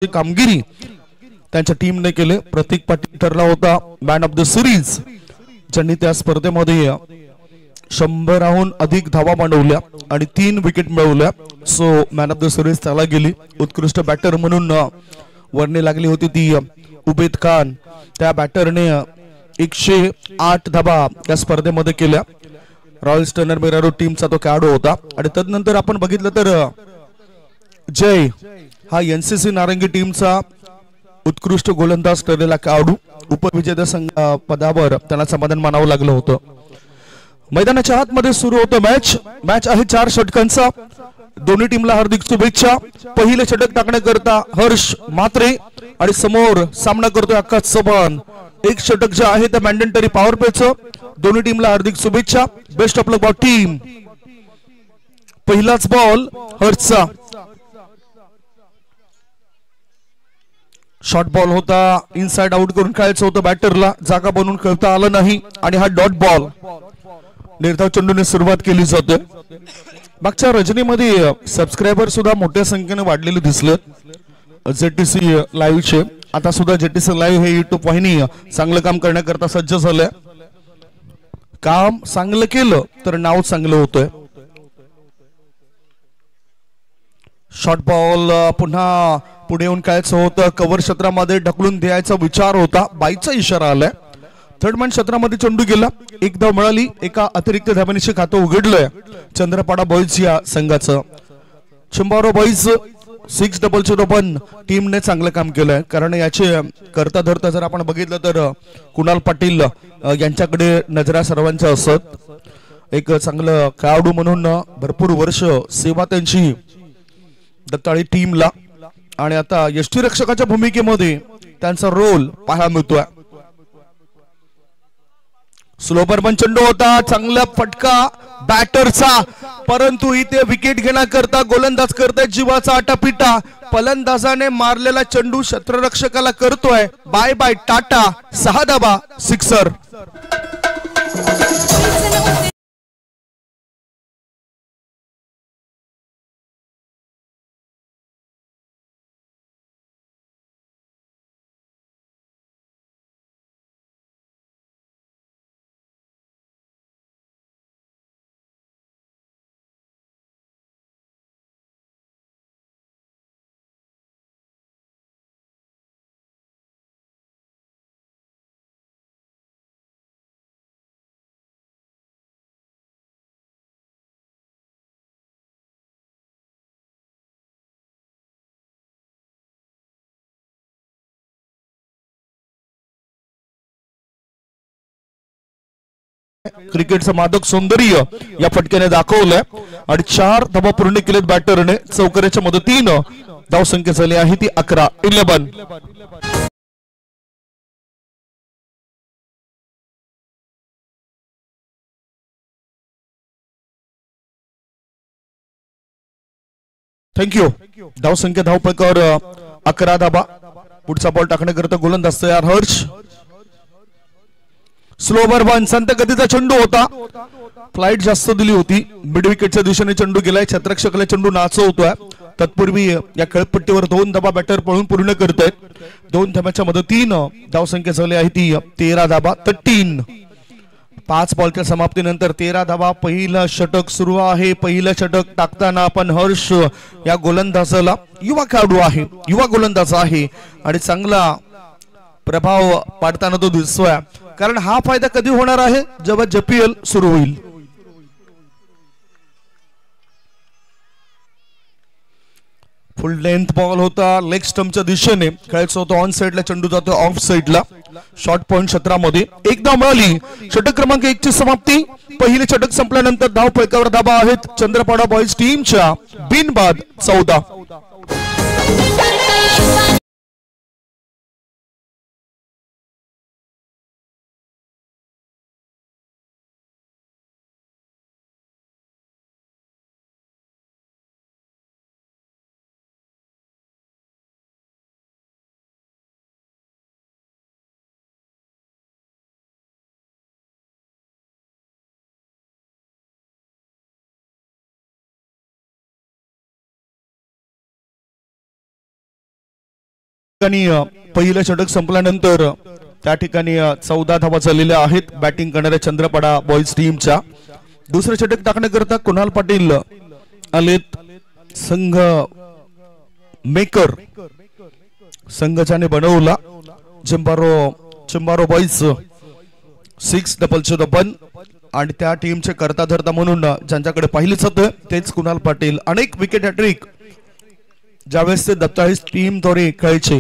कामगिरी त्यांच्या टीमने केले. प्रतीक पाटील ठरला होता मॅन ऑफ द सिरीज, ज्यांनी त्या स्पर्धेमध्ये 100हून अधिक धावा मांडवल्या आणि 3 विकेट मिळवल्या. So man of the series त्याला गेली. उत्कृष्ट बॅटर म्हणून वर्णी लागली होती ती उबेद खान. त्या बॅटरने 108 धावा त्या स्पर्धेमध्ये केल्या. रॉयल स्टर्नर मिरारो टीमचा तो खेळाडू होता. आणि तदनंतर आपण बघितलं तर जय हा एनसीसी नारंगी टीमचा उत्कृष्ट गोलंदाज ठरलेला खेळाडू. उपविजेता संघ पदावर त्यांना समाधान मानावं लागलं होतं. मैदानाच्या आतमध्ये सुरू होतं मॅच आहे 4 षटकांचा. दोन्ही टीमला हार्दिक शुभेच्छा. पहिले षटक टाकण्याकरता हर्ष मात्रे आणि समोर सामना करतोय आकाश चव्हाण. एक षटक जे आहे त्या मॅन्डेटरी पॉवर प्लेचं. दोन्ही टीमला हार्दिक शुभेच्छा. Best of luck for team. पहिलाच बॉल हर्षचा. शॉर्ट बॉल होता. इनसाइड आउट करून खेळायचं होतं बॅटरला. जागा बनवून खेळता आलं नाही आणि हा डॉट बॉल. निर्धाव चेंडूने सुरुवात केली जाते. मागच्या रजनीमध्ये सबस्क्रायबर सुद्धा मोठ्या संख्येने वाढलेले दिसले जेटीसी लाईव्हचे. आता सुद्धा जेटीसी लाईव्ह हे युट्यूब वाहिनी चांगलं काम करण्याकरता सज्ज झालंय. काम चांगलं केलं तर नाव चांगलं होतंय. शॉर्ट बॉल पुन्हा पुढे येऊन खेळायचं होतं. कव्हर क्षेत्रामध्ये ढकलून द्यायचा विचार होता. बाईचा इशारा आलाय. थर्ड मॅन क्षेत्रामध्ये चेंडू गेला. एक धाव मिळाली. एका अतिरिक्त धावनिशी खातं उघडलंय चंद्रपाडा बॉईज या संघाचं. चिंबारो बॉईज 6-0-1 टीमने चांगलं काम केलंय. कारण याचे करता धरता जर आपण बघितलं तर कुणाल पाटील यांच्याकडे नजरा सर्वांच्या असत. एक चांगलं खेळाडू म्हणून भरपूर वर्ष सेवा त्यांची दत्ताळी टीमला. आणि आता यष्टीरक्षकाच्या भूमिकेमध्ये त्यांचा रोल पाहायला मिळतोय. स्लो बर्मन चेंडू होता. चांगला फटका बॅटरचा, परंतु इथे विकेट घेण्याकरता गोलंदाज करताय जीवाचा आटापिटा. फलंदाजाने मारलेला चेंडू क्षेत्ररक्षकाला करतोय बाय बाय टाटा. 6 धावा, सिक्सर. क्रिकेटचं मादक सौंदर्य या फटक्याने दाखवलंय. आणि 4 धावा पूर्ण केलेत बॅटरने. चौकऱ्याच्या मदतीनं धावसंख्या झाली आहे ती 11. थँक्यू. धावसंख्या धावपैकावर 11 धावा. पुढचा बॉल टाकण्याकरता गोलंदाज तयार हर्ष. स्लो बर्मन संत गतीचा चेंडू होता. फ्लाइट जास्त दिली होती. मिड विकेटच्या दिशेने चेंडू गेलाय. क्षेत्ररक्षकाला चेंडू नाचवतोय. तत्पूर्वी या खेळपट्टीवर 2 धावा बॅटर पळून पूर्ण करतायत. 2 धाव्याच्या मदतीनं धावसंख्या झाली आहे ती 13 धावा. 13. 5 बॉलच्या समाप्तीनंतर 13 धावा. पहिलं षटक सुरू आहे. पहिलं षटक टाकताना आपण हर्ष या गोलंदाजाला, युवा खेळाडू आहे, युवा गोलंदाज आहे आणि चांगला प्रभाव पाडताना तो दिसतोय. कारण हा फायदा कधी होणार आहे जेव्हा JPL सुरू होईल. फुल लेंथ बॉल होता. लेग स्टंपच्या दिशेने खेळायचं होतं. ऑन साइडला चेंडू जातो ऑफ साइडला. शॉर्ट पॉइंट क्षेत्रामध्ये एक धाव मिळाली. षटक क्रमांक 1 ची समाप्ती. पहिले षटक संपल्यानंतर धाव फलकावर धावा आहेत चंद्रपाडा बॉईज टीमच्या बिनबाद 14. ठिकाणी पहिलं षटक संपल्यानंतर त्या ठिकाणी 14 धावा झालेल्या आहेत बॅटिंग करणाऱ्या चंद्रपाडा बॉईज टीमच्या. दुसरं षटक टाकण्याकरता कुणाल पाटील आलेत. संघ मेकर संघाने बनवला चिंबारो बॉईज 6 डबलचे दबन आणि त्या टीमचे करता धरता म्हणून ज्यांच्याकडे पाहिलेच होतं तेच कुणाल पाटील. अनेक विकेट हॅट्रिक ज्यावेळेस ते दत्ताळीस टीम द्वारे खेळायचे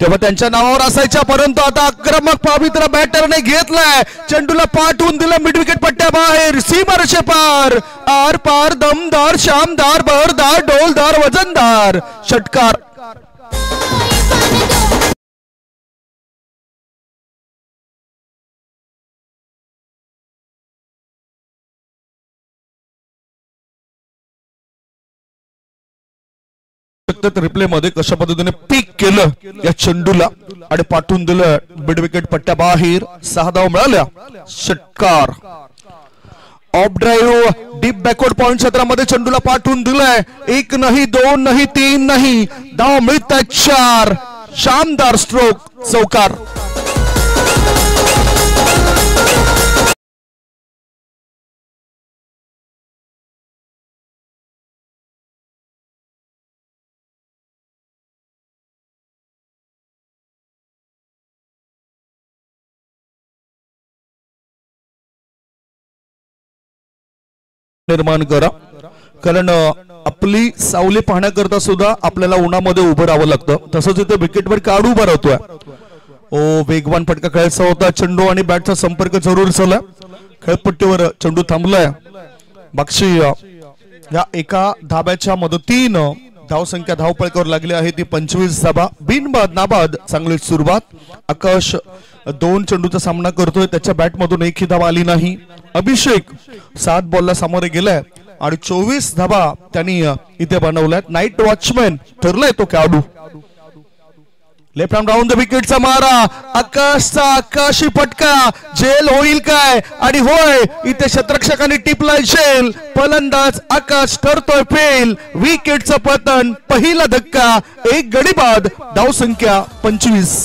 तेव्हा त्यांच्या नावावर असायच्या, परंतु आता आक्रमक पवित्र बॅटरने घेतलाय, चेंडूला पाठवून दिलं मिड विकेट पट्ट्या बाहेर, सीमारेषे पार, आर पार, दमदार, शामदार, बहरदार, डोलदार, वजनदार षटकार. रिप्ले मध्ये कशा पद्धतीने पीक केलं या चेंडूला आणि पाठवून दिलं मिड विकेट पट्ट्या बाहेर. 6 धावा मिळाल्या. षटकार. Of drive deep backward point क्षेत्रामध्ये चेंडूला पाठवून दिलंय. 1 नाही 2 नाही 3 नाही, धाव मिळतात 4. शानदार स्ट्रोक, चौकार. निर्माण करा, कारण आपली सावली पाहण्याकरता सुद्धा आपल्याला उन्हामध्ये उभं राहावं लागतं. तसंच इथे विकेटवर काढू उभा राहतोय. वेगवान फटका खेळायचा होता. चेंडू आणि बॅटचा संपर्क जरूर झाला. खेळपट्टीवर चेंडू थांबलाय. मागची या एका धाब्याच्या मदतीनं धावसंख्या धावपळकावर लागली आहे ती 25 धाबा. बिनबाद नाबाद चांगली सुरुवात. आकाश 2 चेंडूचा सामना करतोय, त्याच्या बॅट मधून एकही धावा आली नाही. अभिषेक 7 बॉलला सामोरे गेलाय आणि 24 धाबा त्यांनी इथे बनवल्यात. नाईट वॉचमॅन ठरलाय तो खेळाडू. लेफ्ट हँड राऊंड द विकेटचा मारा, आकाशचा आकाशी फटका, जेल होईल काय? आणि होय, इथे शतरक्षकांनी टिपलाय जेल. फलंदाज आकाश करतोय फेल. विकेटचं पतन, पहिला धक्का, 1 गडी बाद. धावसंख्या 25.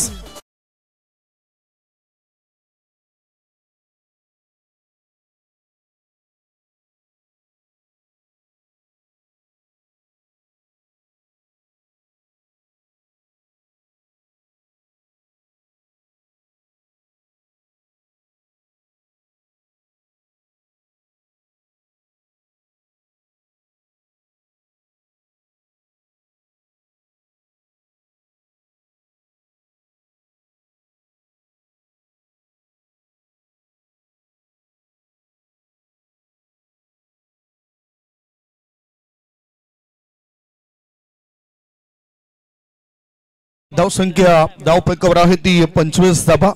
धावसंख्या धावपैकावर आहे ती 25 धाबा.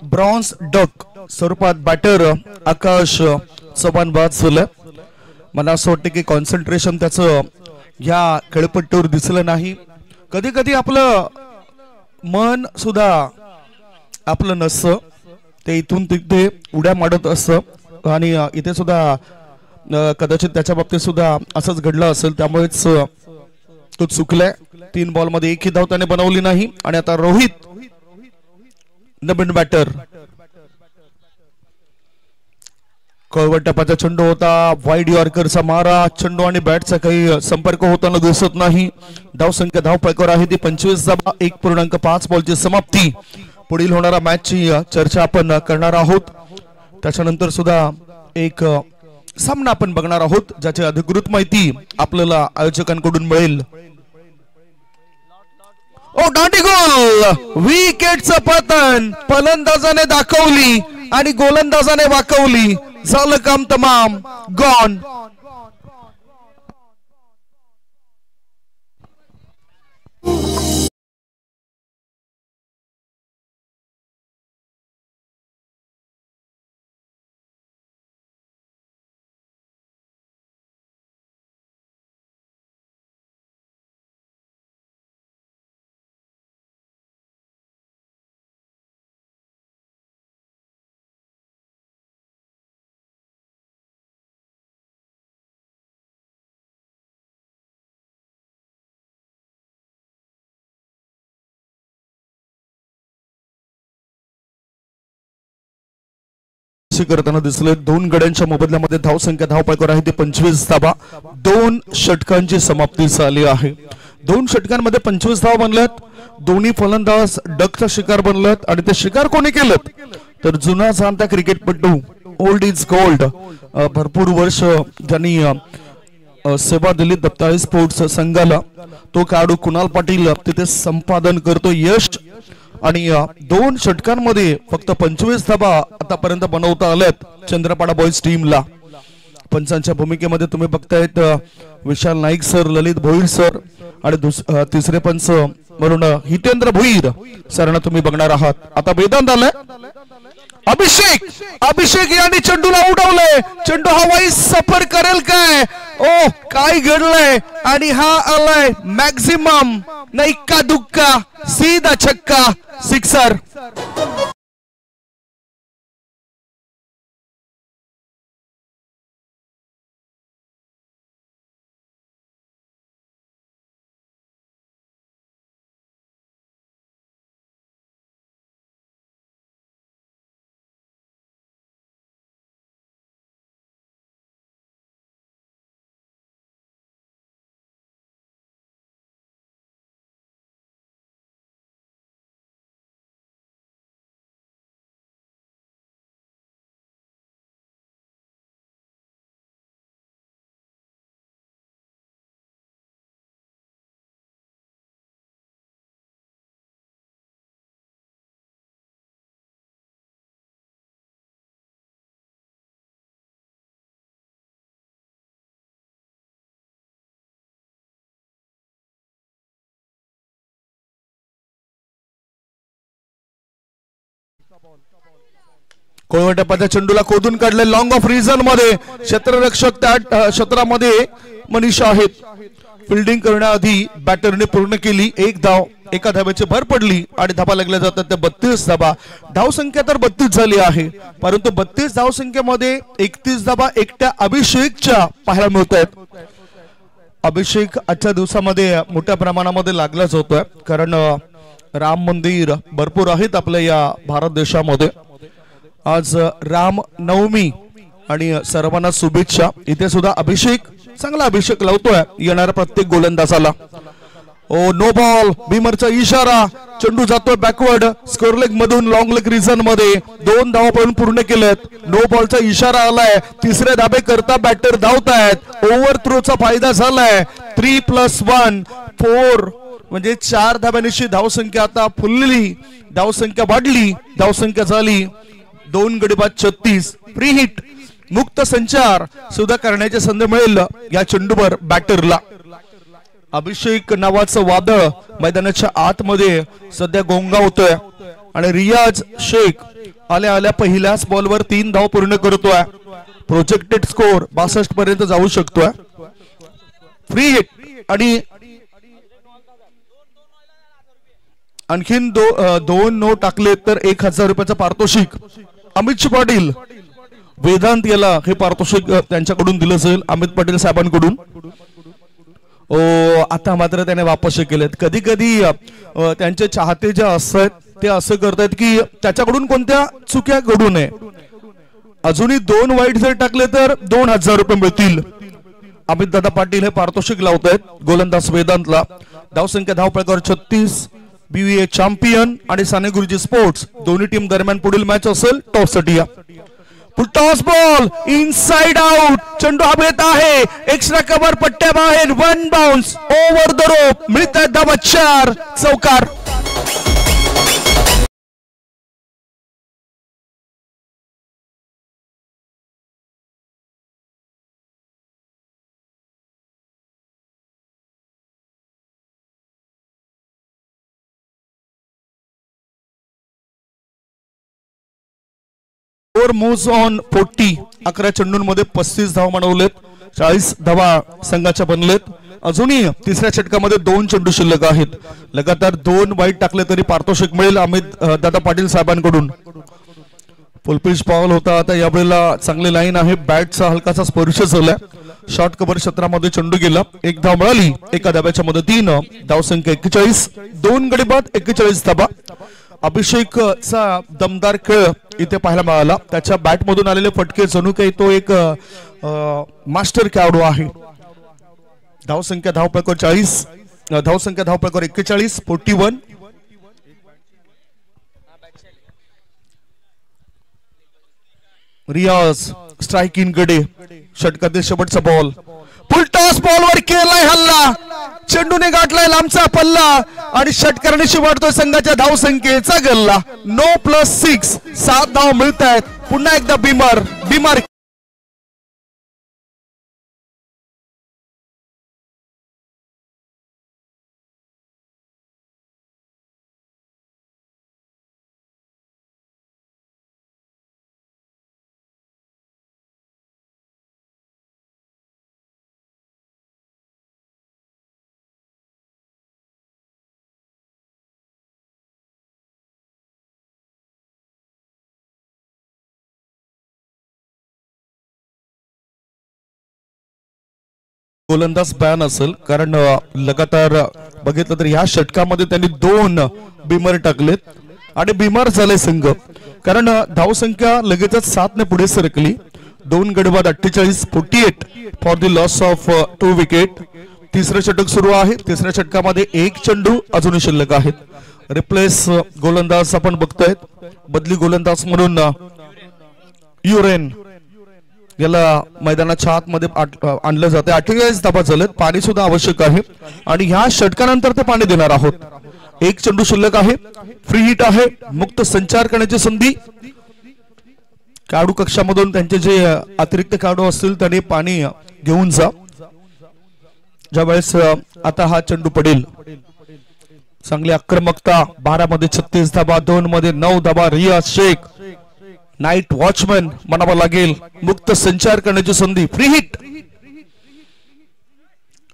ब्रॉन्झ डक स्वरूपात बॅटर आकाश चव्हाण बाद झालं. मला असं वाटतं की कॉन्सन्ट्रेशन त्याचं या खेळपट्टीवर दिसलं नाही. कधी कधी आपलं मन सुद्धा आपलं नसतं, ते इथून तिथे उड्या मारत असतं आणि इथे सुद्धा कदाचित त्याच्या बाबतीत सुद्धा असंच घडलं असेल. त्यामुळेच तो चुकलाय. 3 बॉल मध्ये एकही धाव त्याने बनवली नाही. आणि आता रोहित नवीन बॅटर. कळवट टप्प्याचा चेंडू होता, वाईड यॉर्करचा मारा, चेंडू आणि बॅटचा काही संपर्क होताना दिसत नाही. धावसंख्या धावपैकावर आहे ती 25 धाबा. 1.5 बॉलची समाप्ती. पुढील होणारा मॅचची चर्चा आपण करणार आहोत. त्याच्यानंतर सुद्धा एक सामना आपण बघणार आहोत ज्याची अधिकृत माहिती आपल्याला आयोजकांकडून मिळेल. गोल, विकेटचं पतन फलंदाजाने दाखवली आणि गोलंदाजाने वाकवली. झालं काम तमाम. गॉन. चौकशी करताना दिसले. 2 गड्यांच्या मोबदल्यामध्ये धावसंख्या धावपळकर आहे ते 25 धावा. 2 षटकांची समाप्ती झाली आहे. 2 षटकांमध्ये 25 धावा बनल्यात. दोन्ही फलंदाज डकचा शिकार बनलात आणि ते शिकार कोणी केलं तर जुना जाणता क्रिकेटपटू ओल्ड इज गोल्ड भरपूर वर्ष ज्यांनी सेवा दिली दत्ताई स्पोर्ट्स संघाला तो खेळाडू कुणाल पाटील तिथे संपादन करतो यश. आणि 2 षटकांमध्ये फक्त 25 धावा आतापर्यंत बनवता आल्यात चंद्रपाडा बॉयज टीमला. पंचांच्या भूमिकेमध्ये तुम्ही बघतायत विशाल नाईक सर, ललित भोईर सर आणि तिसरे पंच म्हणून हितेंद्र भोईर सरांना तुम्ही बघणार आहात. आता वेदांत आलाय. अभिषेक यांनी चेंडूला उडवलंय. चेंडू हवाई सफर करेल काय? ओ काय घडलंय? आणि हा आलाय मॅक्झिमम ना इक्का दुक्का सीधा छक्का सिक्सर. कोळवट टप्प्याच्या चेंडूला खोदून काढले लॉंग ऑफ रिझन मध्ये. क्षेत्ररक्षक त्या क्षेत्रामध्ये मनीषा आहेत. फिल्डिंग करण्याआधी बॅटरने पूर्ण केली 1 धाव. एका धाब्याची भर पडली आणि धाबा लागल्या जातात त्या 32 धाबा. धावसंख्या तर 32 झाली आहे परंतु 32 धावसंख्येमध्ये 31 धाबा एकट्या अभिषेकच्या पाहायला मिळत आहेत. अभिषेक आजच्या दिवसामध्ये मोठ्या प्रमाणामध्ये लागलाच होतोय कारण राम मंदिर भरपूर आहेत आपल्या या भारत देशामध्ये. आज राम नवमी आणि सर्वांना शुभेच्छा. इथे सुद्धा अभिषेक चांगला अभिषेक लावतोय येणाऱ्या प्रत्येक गोलंदाजाला. ओ नो बॉल भीमरचा इशारा. चेंडू जातोय बॅकवर्ड स्कोर लेग मधून लॉंग लेग रिझन मध्ये. 2 धावा पळून पूर्ण केलेत. नो बॉलचा इशारा आलाय. तिसरे धाबे करता बॅटर धावतायत. ओव्हर थ्रोचा फायदा झालाय. 3+1 4 म्हणजे 4 धाब्यांची धावसंख्या आता फुलली. धावसंख्या वाढली. धावसंख्या झाली 2 गडी बाद 36. फ्री हिट मुक्त संचार सुद्धा करण्याची संधी मिळेल या चेंडूवर बॅटरला. अभिषेक नावाचं वादळ मैदानाच्या आतमध्ये सध्या गोंगावतोय आणि रियाज शेख आल्या आल्या पहिल्याच बॉलवर 3 धाव पूर्ण करतोय. प्रोजेक्टेड स्कोर 62 पर्यंत जाऊ शकतोय. फ्री हिट आणि आणखीन 2 नो टाकले तर 1000 रुपयाचा पारितोषिक अमित पाटील वेदांत याला हे पारितोषिक त्यांच्याकडून दिलं जाईल अमित पाटील साहेबांकडून. आता मात्र त्याने वापस केलेत. कधी कधी त्यांचे चाहते जे असतात ते असं करतात की त्याच्याकडून कोणत्या चुक्या घडू नये. अजूनही 2 वाईट जर टाकले तर 2000 रुपये मिळतील. अमित दादा पाटील हे पारितोषिक लावतायत गोलंदाज वेदांतला. धावसंख्या धावपळकावर 36. BVA चॅम्पियन आणि साने गुरुजी स्पोर्ट्स दोन्ही टीम दरम्यान पुढील मॅच असेल टॉससाठी. Toss ball inside out. चेंडू हवेत आहे. एक्स्ट्रा कव्हर पट्ट्या बाहेर. 1 बाउन्स ओव्हर द रोप. मिळतात धावा 4. चौकार. Moves on 40. 11 चेंडूंमध्ये 35 धावा बनवलेत. 40 धावा संघाच्या बनलेत. अजूनही तिसऱ्या षटकामध्ये 2 चेंडू शिल्लक आहेत. लगातार 2 वाईट टाकले तरी पारितोषिक मिळेल अमित दादा पाटील साहेबांकडून. फुलपिच पावल होता. आता यावेळेला चांगली लाईन आहे. बॅटचा हलकासा स्पर्श झालाय. शॉर्ट कव्हर क्षेत्रामध्ये चेंडू गेला. 1 धाव मिळाली. एका धाब्याच्या मदतीनं धावसंख्या 41. 2 गडी बाद 41 धाबा. अभिषेकचा दमदार खेळ इथे पाहायला मिळाला. त्याच्या बॅट मधून आलेले फटके जणू काही तो एक मास्टर खेळाडू आहे. धावसंख्या धावपळकर 40, धावसंख्या धावपळकर 41, 41. रियाज स्ट्राइक इन कडे षटकातील शेवटचा बॉल. फुलटॉस बॉलवर केलाय हल्ला, चेंडूने गाठलाय लांबचा पल्ला आणि षटकाराने वाढतोय संघाच्या धावसंख्येचा गल्ला. 9+6 7 धाव मिळत आहेत. पुन्हा एकदा बिमार गोलंदाज बॅन असेल, कारण लगातार बघितलं तर ह्या षटकामध्ये त्यांनी 2 बिमर टाकलेत आणि बिमार झाले संघ. कारण धावसंख्या लगेचच 7 ने पुढे सरकली. 2 गडी बाद 48 for the loss of 2 wicket. तिसरं षटक सुरू आहे. तिसऱ्या षटकामध्ये 1 चेंडू अजूनही शिल्लक आहेत. रिप्लेस गोलंदाज आपण बघतोय. बदली गोलंदाज म्हणून युरेन याला मैदानाच्या आतमध्ये आणलं जाते. 48 धावा झालेत. पाणी सुद्धा आवश्यक आहे आणि ह्या षटकानंतर ते पाणी देणार आहोत. 1 चेंडू शिल्लक आहे. फ्री हिट आहे. मुक्त संचार करण्याची संधी. खेळाडू कक्षामधून त्यांचे जे अतिरिक्त खेळाडू असतील त्यांनी पाणी घेऊन जा. ज्यावेळेस आता हा चेंडू पडेल. चांगली आक्रमकता. 12 मध्ये 36 धावा, 2 मध्ये 9 धावा. रियाज शेख नाईट वॉचमॅन म्हणावं लागेल. मुक्त संचार करण्याची संधी. Free hit.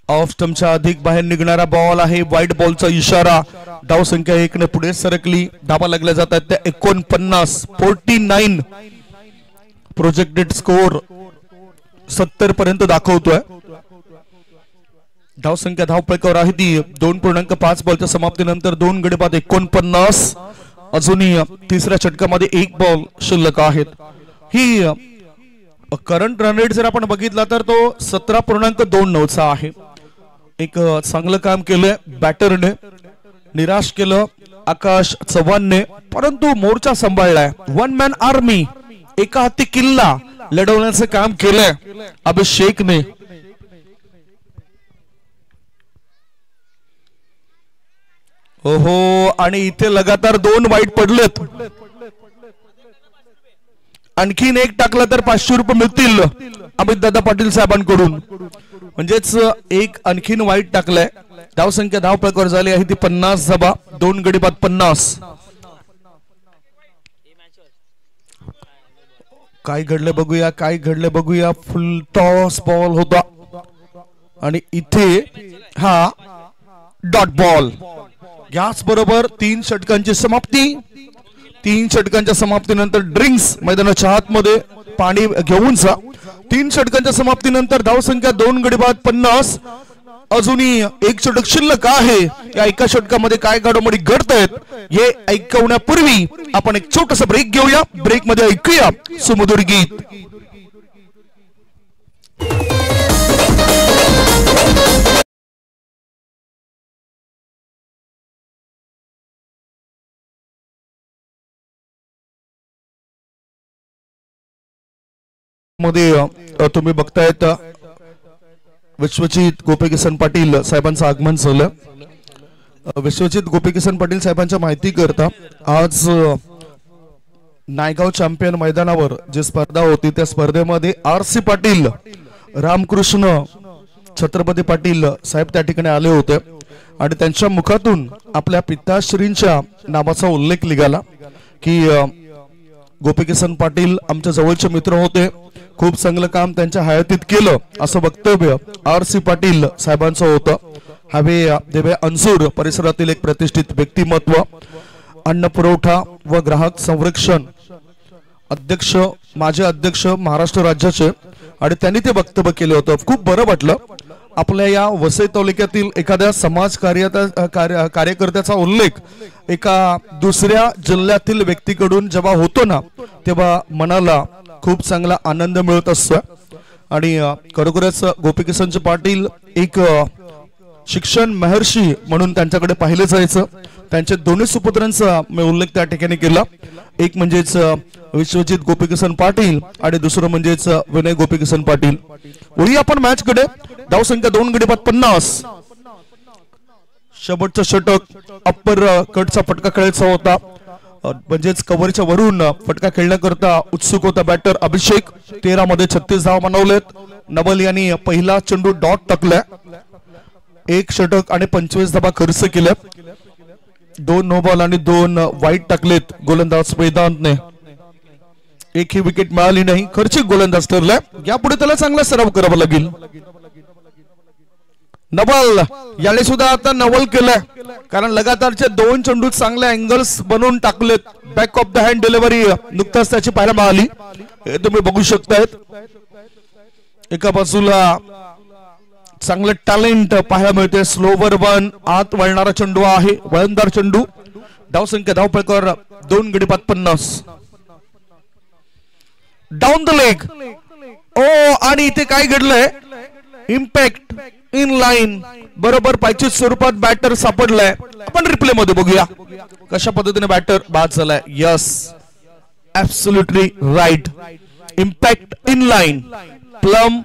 ऑफ स्टंपच्या अधिक बाहेर निघणारा बॉल आहे. वाईट बॉलचा इशारा. धावसंख्या 1 ने पुढे सरकली. धावा लागल्या जातात त्या 49. 49 प्रोजेक्टेड स्कोर 70 पर्यंत दाखवतोय. धावसंख्या धावपळकावर आहे ती 2.5 बॉलच्या समाप्तीनंतर 2 गडी बाद 49. अजूनही तिसऱ्या षटकामध्ये 1 बॉल शिल्लक आहेत. ही करंट रन रेट जर आपण बघितला तर तो 17.29 आहे. एक चांगलं काम केलंय बॅटरने. निराश केलं आकाश चव्हाणने, परंतु मोर्चा सांभाळलाय. 1 मॅन आर्मी, एका हाती किल्ला लढवण्याचं काम केलंय अभिषेकने. ओहो, आणि इथे लगातार 2 वाईट पडलेत. आणखीन 1 टाकला तर 500 रुपये मिळतील अमित दादा पाटील साहेबांकडून. म्हणजेच 1 आणखीन वाईट टाकलाय. धावसंख्या धावपळकावर झाली आहे ती 50 धावा. 2 गडी बाद 50. काय घडलं बघूया, काय घडलं बघूया. फुल टॉस बॉल होता आणि इथे हा डॉट बॉल. याच बरोबर 3 षटकांची समाप्ती. 3 षटकांच्या समाप्तीनंतर ड्रिंक्स मैदानाच्या आतमध्ये पाणी घेऊन जा. 3 षटकांच्या समाप्तीनंतर धावसंख्या 2 गडी बाद 50. अजूनही 1 षटक शिल्लक आहे. या एका षटकामध्ये काय घडामोडी घडतायत हे ऐकवण्यापूर्वी आपण एक छोटासा ब्रेक घेऊया. ब्रेक मध्ये ऐकूया सुमधुर गीत. मध्ये तुम्ही बघतायत विश्वजित गोपीकिसन पाटील साहेबांचं आगमन झालं. विश्वजित गोपीकिसन पाटील साहेबांच्या माहिती करता आज नायगाव चॅम्पियन मैदानावर जी स्पर्धा होती त्या स्पर्धेमध्ये RC पाटील, रामकृष्ण छत्रपती पाटील साहेब त्या ठिकाणी आले होते आणि त्यांच्या मुखातून आपल्या पिताश्रींच्या नावाचा उल्लेख निघाला की गोपीकिसन पाटील आमच्या जवळचे मित्र होते. खूप चांगलं काम त्यांच्या हयातीत केलं असं वक्तव्य RC पाटील साहेबांचं होतं. हवे देवे अंसूर परिसरातील एक प्रतिष्ठित व्यक्तिमत्व, अन्न पुरवठा व ग्राहक संरक्षण अध्यक्ष, माजी अध्यक्ष महाराष्ट्र राज्याचे आणि त्यांनी ते वक्तव्य केलं होतं. खूप बरं वाटलं. आपल्या या वसई तालुक्यातील एखाद्या समाज कार्यकर्त्याचा उल्लेख एका दुसऱ्या जिल्ह्यातील व्यक्तीकडून जेव्हा होतो ना, तेव्हा मनाला खूप चांगला आनंद मिळत असतो. आणि खरोखरच गोपीकिसन पाटील एक शिक्षण महर्षी म्हणून त्यांच्याकडे पाहिले जायचं. त्यांचे दोन्ही सुपुत्रांचा मी उल्लेख त्या ठिकाणी केला. एक म्हणजेच विश्वजित गोपीकिसन पाटील आणि दुसरं म्हणजेच विनय गोपीकिसन पाटील. वळी आपण मॅच कडे. धावसंख्या 2 गडी बाद 50. शेवटचं षटक अप्पर कटचा फटका खेळायचा होता. म्हणजेच कव्हरच्या वरून फटका खेळण्याकरता उत्सुक होता बॅटर अभिषेक. 13 मध्ये 36 धावा बनवलेत. नवल यांनी पहिला चेंडू डॉट टाकलाय. 1 षटक आणि 25 धावा खर्च केल्या. 2 नो बॉल आणि 2 वाईट टाकलेत गोलंदाज वेदांतने. एकही विकेट मिळाली नाही. खर्चिक गोलंदाज ठरलाय. यापुढे त्याला चांगला सराव करावा लागेल. नवल याने सुद्धा आता नवल केलाय, कारण लगातारचे 2 चेंडू चांगले अँगल्स बनवून टाकलेत. Back of the hand delivery नुकताच त्याची पाहायला मिळाली. हे तुम्ही बघू शकतायत. एका बाजूला चांगले टॅलेंट पाहायला मिळते. स्लोवर वन आत वळणारा चेंडू आहे, वळणदार चेंडू. धावसंख्या धावपळकर 2 गडी बाद 50. Down the leg. ओ आणि इथे काय घडलंय? इम्पॅक्ट इन लाईन बरोबर पायच्या स्वरूपात बॅटर सापडलाय. आपण रिप्ले मध्ये बघूया कशा पद्धतीने बॅटर बाद झालाय. Yes, absolutely right. Impact in line plumb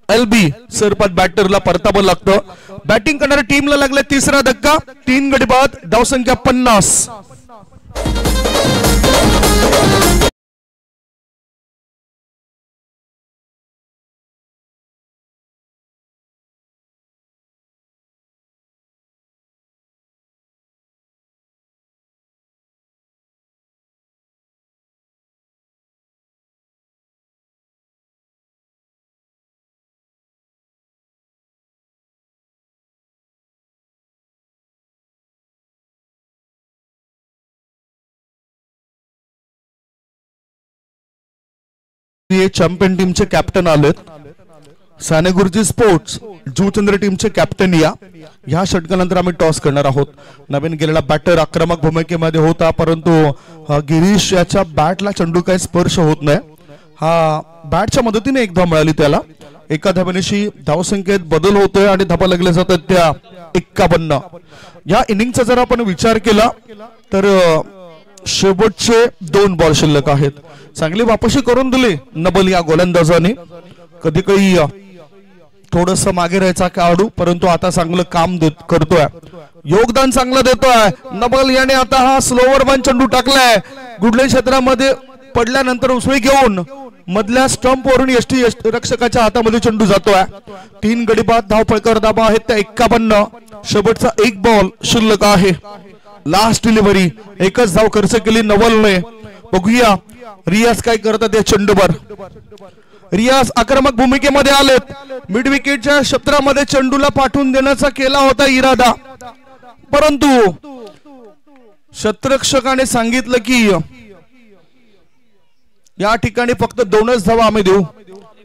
L B स्वरूपात बॅटरला परतावं लागतं. बॅटिंग करणाऱ्या टीमला लागला तिसरा धक्का. 3 गडी बाद. धावसंख्या 50. चॅम्पियन टीमचे कॅप्टन आलेत. साने गुरुजी स्पोर्ट्स जुचंद्र टीमचे कॅप्टन या षटकानंतर आम्ही टॉस करणार आहोत. नवीन गेलेला बॅटर आक्रमक भूमिकेमध्ये होता, परंतु गिरीश याच्या बॅटला चेंडू काही स्पर्श होत नाही. हा बॅटच्या मदतीने एक धाव मिळाली त्याला. एका धावेनिशी धावसंख्येत बदल होतोय आणि धावा लागल्या जातात त्या 51. या इनिंगचा जर आपण विचार केला तर शेवटचे 2 बॉल शिल्लक आहेत. चांगली वापसी करून दिली नबल या गोलंदाजाने. कधी कधी थोडस मागे राहायचा खेळाडू, परंतु आता चांगलं काम करतोय, योगदान चांगलं देतोय नबल याने. आता हा स्लोवर वन चेंडू टाकलाय. गुडले क्षेत्रामध्ये पडल्यानंतर उसळी घेऊन मधल्या स्टंप वरून यष्टी रक्षकाच्या हातामध्ये चेंडू जातोय. 3 गडी बाद. धावपळकर धावा आहेत त्या 51. शेवटचा 1 बॉल शिल्लक आहे. Last delivery. एकच धाव खर्च केली नवलने. बघूया रियाज काय करतात या चेंडूवर. रियाज आक्रमक भूमिकेमध्ये आलेत. मिड विकेटच्या क्षेत्रामध्ये चेंडूला पाठवून देण्याचा केला होता इरादा, परंतु क्षेत्ररक्षकाने सांगितलं की या ठिकाणी फक्त 2च धावा आम्ही देऊ.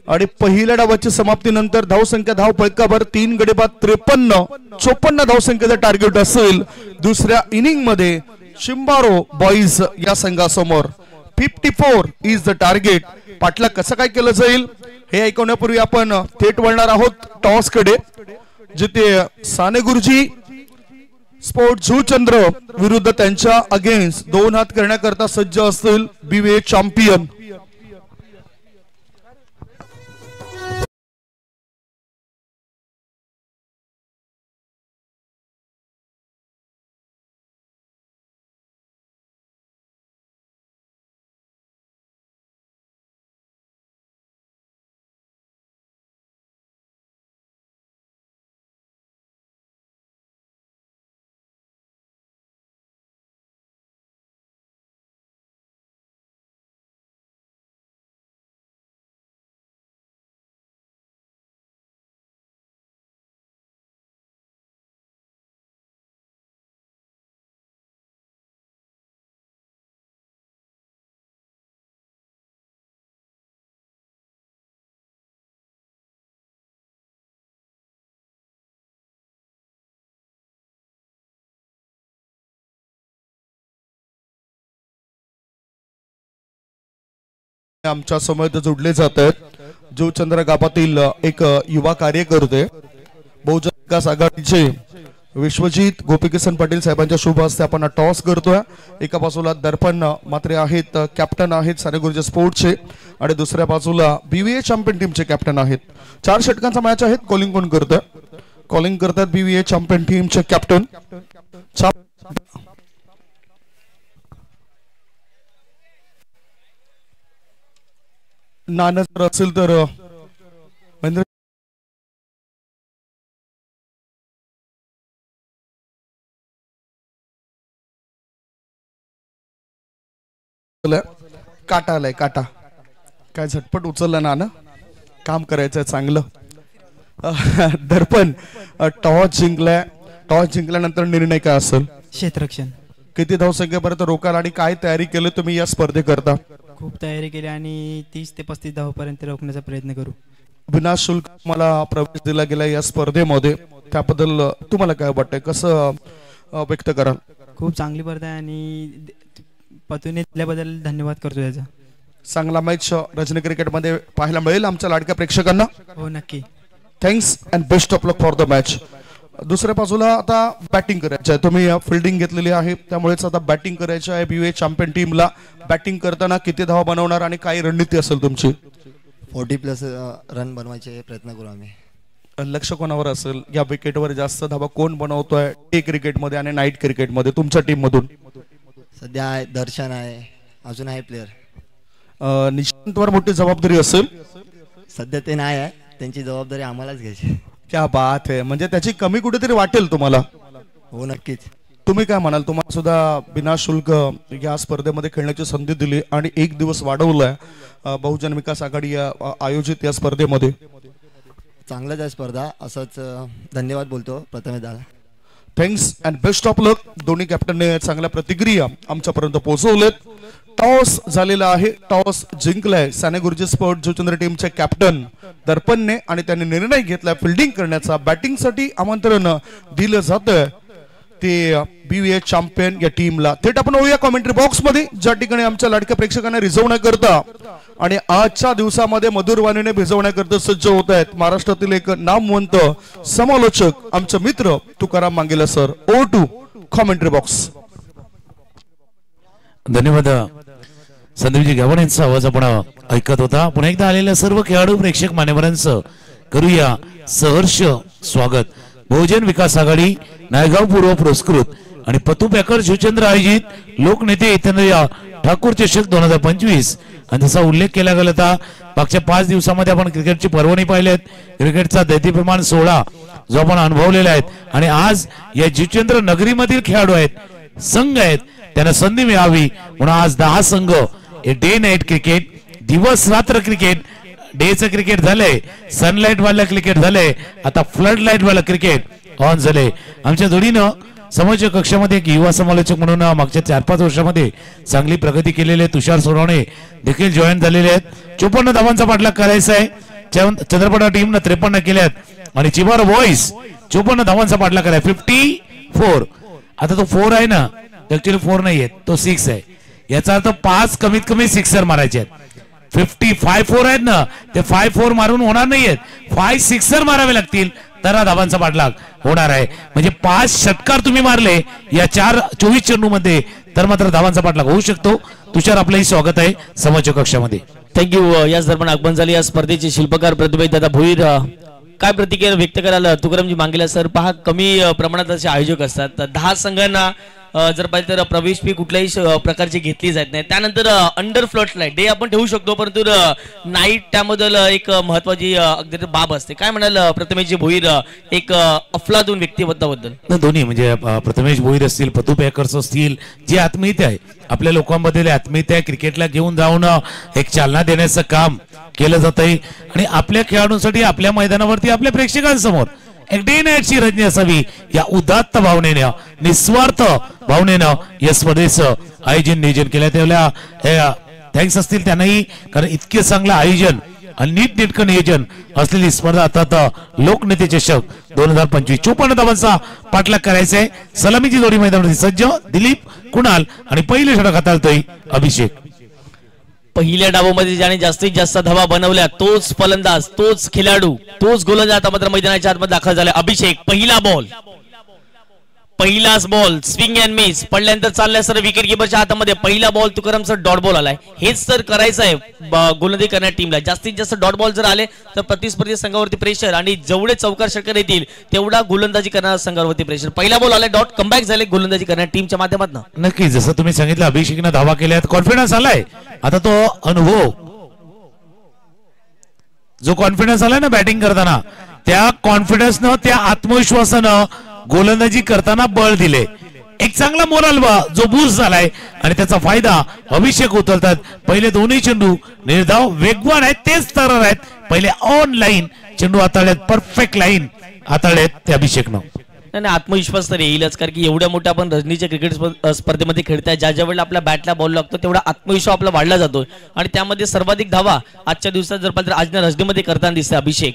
आणि पहिल्या डावाच्या समाप्तीनंतर धावसंख्या धावपळकावर 3 गडी बाद 53. 54 धावसंख्येचं टार्गेट असेल दुसऱ्या इनिंग मध्ये शिंबारो बॉईज या संघासमोर. 54 इज द टार्गेट. पाटला कसं काय केलं जाईल हे ऐकवण्यापूर्वी आपण थेट वळणार आहोत टॉस कडे, जिथे साने गुरुजी स्पोर्ट जुचंद्र विरुद्ध त्यांच्या अगेन्स्ट 2 हात करण्याकरता सज्ज असतील BWA चॅम्पियन. आमच्या समोर जोडले जात आहेत जुचंद्र गावातील एक युवा कार्यकर्ते बहुजन विकास आघाडीचे विश्वजित गोपीकिसन पाटील साहेबांच्या शुभ हस्ते आपण टॉस करतोय। एका बाजूला दर्पण मात्रे आहेत, कॅप्टन आहेत सानेगुरुजी स्पोर्ट्सचे, आणि दुसऱ्या बाजूला बीव्हीए चॅम्पियन टीमचे कॅप्टन आहेत। 4 षटकांचा मॅच आहे। कॉलिंग कोण करतोय? कॉलिंग करतात बीव्हीए चॅम्पियन टीमचे कॅप्टन नाना जर असेल तर महेंद्र काटा आलाय, काटा काय झटपट उचलला नाना, काम करायचं चांगलं। दर्पण टॉस जिंकलाय, टॉस जिंकल्यानंतर निर्णय काय असेल? क्षेत्ररक्षण। किती धावसंख्येपर्यंत रोखाल आणि काय तयारी केली तुम्ही या स्पर्धेकरता? खूप तयारी केली आणि 30 ते 35 धावांपर्यंत रोखण्याचा प्रयत्न करू। विनाशुल्क मला प्रवेश दिला गेला या स्पर्धेमध्ये, त्याबद्दल तुम्हाला काय वाटतंय, कसं व्यक्त कराल? खूप चांगली स्पर्धा आहे आणि पतूने दिल्याबद्दल धन्यवाद करतो त्याचा। चांगला मॅच रजनी क्रिकेटमध्ये पाहायला मिळेल आमच्या लाडक्या प्रेक्षकांना। हो नक्की। Thanks and best of luck for the match. दुसऱ्या बाजूला आता बॅटिंग करायचं आहे, तुम्ही फिल्डिंग घेतलेली आहे त्यामुळेच आता बॅटिंग करायचं आहे बीव्हीए चॅम्पियन टीमला। बॅटिंग करताना किती धावा बनवणार आणि काय रणनीती असेल तुमची? 40+ रन बनवायचे प्रयत्न करू आम्ही। लक्ष कोणावर असेल? या विकेटवर जास्त धावा कोण बनवतोय डे क्रिकेटमध्ये आणि नाईट क्रिकेटमध्ये तुमच्या टीम मधून? सध्या आहे दर्शन आहे, अजून आहे प्लेयर। निश्चितवर मोठी जबाबदारी असेल? सध्या ते नाही आहे, त्यांची जबाबदारी आम्हालाच घ्यायची। क्या बात आहे, म्हणजे त्याची कमी कुठेतरी वाटेल तुम्हाला? हो नक्कीच। तुम्ही काय म्हणाल? तुम्हाला सुद्धा बिनाशुल्क या स्पर्धेमध्ये खेळण्याची संधी दिली आणि 1 दिवस वाढवलाय बहुजन विकास आघाडी आयोजित या स्पर्धेमध्ये। चांगलंच आहे स्पर्धा, असंच धन्यवाद बोलतो प्रथमेश दादा। थँक्स अँड बेस्ट ऑफ लक। दोन्ही कॅप्टनने चांगल्या प्रतिक्रिया आमच्यापर्यंत पोहोचवलेत। टॉस झालेला आहे, टॉस जिंकलाय सानेगुरुजी स्पोर्ट जुचंद्र टीमचे कॅप्टन दर्पणने आणि त्यांनी निर्णय घेतलाय फिल्डिंग करण्याचा। बॅटिंगसाठी आमंत्रण दिलं जातं ते बीव्हीए चॅम्पियन या टीमला। थेट आपण होऊया कॉमेंट्री बॉक्स मध्ये, ज्या ठिकाणी आमच्या लाडक्या प्रेक्षकांना रिझवण्याकरता आणि आजच्या दिवसामध्ये मधुरवाणीने भिजवण्याकरता सज्ज होत आहेत महाराष्ट्रातील एक नामवंत समालोचक आमचे मित्र Tukaram Mangela sir. Over to commentary box. धन्यवाद संदीपजी गावण यांचा आवाज आपण ऐकत होता। पुन्हा एकदा आलेल्या सर्व खेळाडू प्रेक्षक मान्यवरांचं करूया सहर्ष स्वागत। बहुजन विकास आघाडी नायगाव पूर्व पुरस्कृत आणि पतू पॅकर जुचंद्र आयोजित लोकनेते इतेंद्र ठाकूर चषक 2025 आणि तसा उल्लेख केला गेला होता। मागच्या 5 दिवसामध्ये आपण क्रिकेटची पर्वणी पाहिलेत, क्रिकेटचा दैदिप्यमान सोहळा जो आपण अनुभवलेला आहे आणि आज या जुचंद्र नगरीमधील खेळाडू आहेत, संघ आहेत, त्यांना संधी मिळावी म्हणून आज 10 संघ डे नाईट क्रिकेट, दिवस रात्र क्रिकेट, डेचं क्रिकेट झालंय, सनलाइट वाला क्रिकेट झालंय, आता फ्लड लाईट वाला क्रिकेट ऑन झाले। आमच्या जोडीनं समोरच्या कक्षामध्ये एक युवा समालोचक म्हणून मागच्या 4-5 वर्षामध्ये चांगली प्रगती केलेले तुषार सोनवणे देखील जॉईन झालेले आहेत। 54 धावांचा पाठलाग करायचा आहे। चंद्रपडा टीमनं 53 केल्यात आणि चिबार बॉईज 54 धावांचा पाठलाग कराय 54। आता तो 4 आहे ना, ऍक्च्युअली 4 नाहीये, तो 6 आहे। याचा अर्थ 5 कमीत कमी सिक्सर मारायचे आहेत। 55-4 आहेत ना, ते 5-4 मारून होणार नाहीयेत, 5 सिक्सर मारावे लागतील तर धावांचा पाठलाग होणार आहे। म्हणजे 5 षटकार तुम्ही मारले या 24 चेंडूमध्ये तर मात्र धावांचा पाठलाग होऊ शकतो। तुषार, आपलंही स्वागत आहे समोरच्या कक्षामध्ये। थँक्यू। याच दरम्यान आगमन झाले या स्पर्धेचे शिल्पकार प्रतिभा दादा भोईर। काय प्रतिक्रिया व्यक्त करायला तुकारामजी मांगेला सर? पहा, कमी प्रमाणात असे आयोजक असतात, 10 संघांना जर पाहिजे तर प्रवेश फी कुठल्याही प्रकारची घेतली जात नाही। त्यानंतर अंडर फ्लड लाईट डे आपण ठेवू शकतो, परंतु नाईट त्यामधील एक महत्वाची अगदी बाब असते। काय म्हणाल प्रथमेश भोईर एक अफलातून व्यक्तिमत्वाबद्दल? दोन्ही म्हणजे प्रथमेश भोईर असतील, पतू पॅकर्स असतील, जी आत्मीयता आहे आपल्या लोकांमध्ये, आत्मीयता क्रिकेटला घेऊन जाऊन एक चालना देण्याचं काम केलं जात आहे आणि आपल्या खेळाडूंसाठी आपल्या मैदानावरती आपल्या प्रेक्षकांसमोर एक डे नाईटची रजनी असावी या उदात्त भावनेनं, निस्वार्थ भावनेनं या स्पर्धेचं आयोजन नियोजन केलं। त्यावेळेला थँक्स असतील त्यांनाही, कारण इतके चांगलं आयोजन आणि नीटनेटकं नियोजन असलेली स्पर्धा आता लोकनेते चषक 2025 54 धावांचा पाठलाग करायचा आहे। सलामीची जोडी मैदानावरती सज्ज दिलीप, कुणाल आणि पहिले षटक हाताळतोय अभिषेक। पहिल्या डावामध्ये ज्याने जास्तीत जास्त धावा बनवल्या तोच फलंदाज, तोच खेळाडू, तोच गोलंदाज आता मात्र मैदानाच्या आतमध्ये दाखल झाला. अभिषेक पहिला बॉल, पहिलाच बॉल स्विंग अँड मिस पडल्यानंतर चाललाय सर विकेट किपरच्या हातामध्ये. पहिला ball Tukaram sir dot ball आलाय. हेच तर करायचं आहे गोलंदाजी करणाऱ्या टीमला. जास्तीत जास्त डॉट बॉल जर आले तर प्रतिस्पर्धी संघावरती प्रेशर आणि जेवढे चौकार षटकार येतील तेवढा गोलंदाजी करणाऱ्या संघावरती प्रेशर. पहिला बॉल आलाय डॉट, कमबॅक झाले गोलंदाजी करणाऱ्या टीमच्या माध्यमातून. नक्की जसं तुम्ही सांगितलं अभिषेकनं धावा केल्यात, कॉन्फिडन्स आलाय. आता तो अनुभव, जो कॉन्फिडन्स आलाय ना बॅटिंग करताना, त्या कॉन्फिडन्सनं, त्या आत्मविश्वासानं गोलंदाजी करताना बळ दिले. एक चांगला मोराल जो बूस्ट झालाय आणि त्याचा फायदा अभिषेक उचलतात. पहिले दोन्ही चेंडू निर्धाव वेगवान आहेत, तेच तरर आहेत. पहिले ऑन लाईन चेंडू हाताळल्यात, परफेक्ट लाईन हाताळल्यात ते अभिषेकनं. नाही आत्मविश्वास तर येईलच, कारण की एवढ्या मोठ्या आपण रणनीच्या क्रिकेट स्पर्धेमध्ये खेळताय, ज्या ज्या वेळेला आपल्या बॅटला बॉल लागतो तेवढा आत्मविश्वास आपला वाढला जातो. आणि त्यामध्ये सर्वाधिक धावा आजच्या दिवसात जर पाहिजे आज रजनीमध्ये करताना दिसते अभिषेक.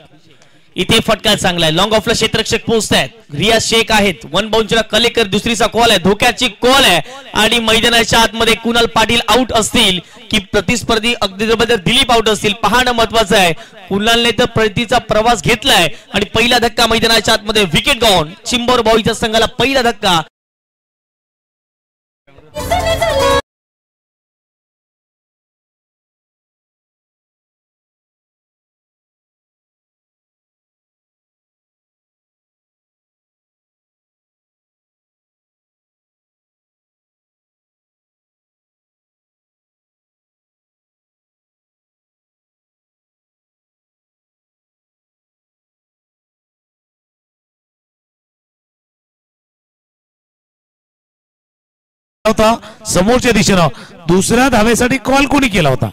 इथे फटका चांगला आहे, लॉंग ऑफला क्षेत्ररक्षक पोहोचतायत, रियाज शेख आहेत, वन बाउंसरला कलेकर, दुसरीचा कॉल आहे, धोक्याची कॉल आहे. आणि मैदानाच्या आतमध्ये कुणाल पाटील आउट असतील की प्रतिस्पर्धी अगदी दिलीप आउट असतील पाहणं महत्वाचं आहे. कुणालने तर प्रतिचा प्रवास घेतलाय आणि पहिला धक्का मैदानाच्या आतमध्ये विकेट गॉन. चिंबोर बॉईच्या संघाला पहिला धक्का. होता समोरच्या दिशेनं. दुसऱ्या धावेसाठी कॉल कोणी केला होता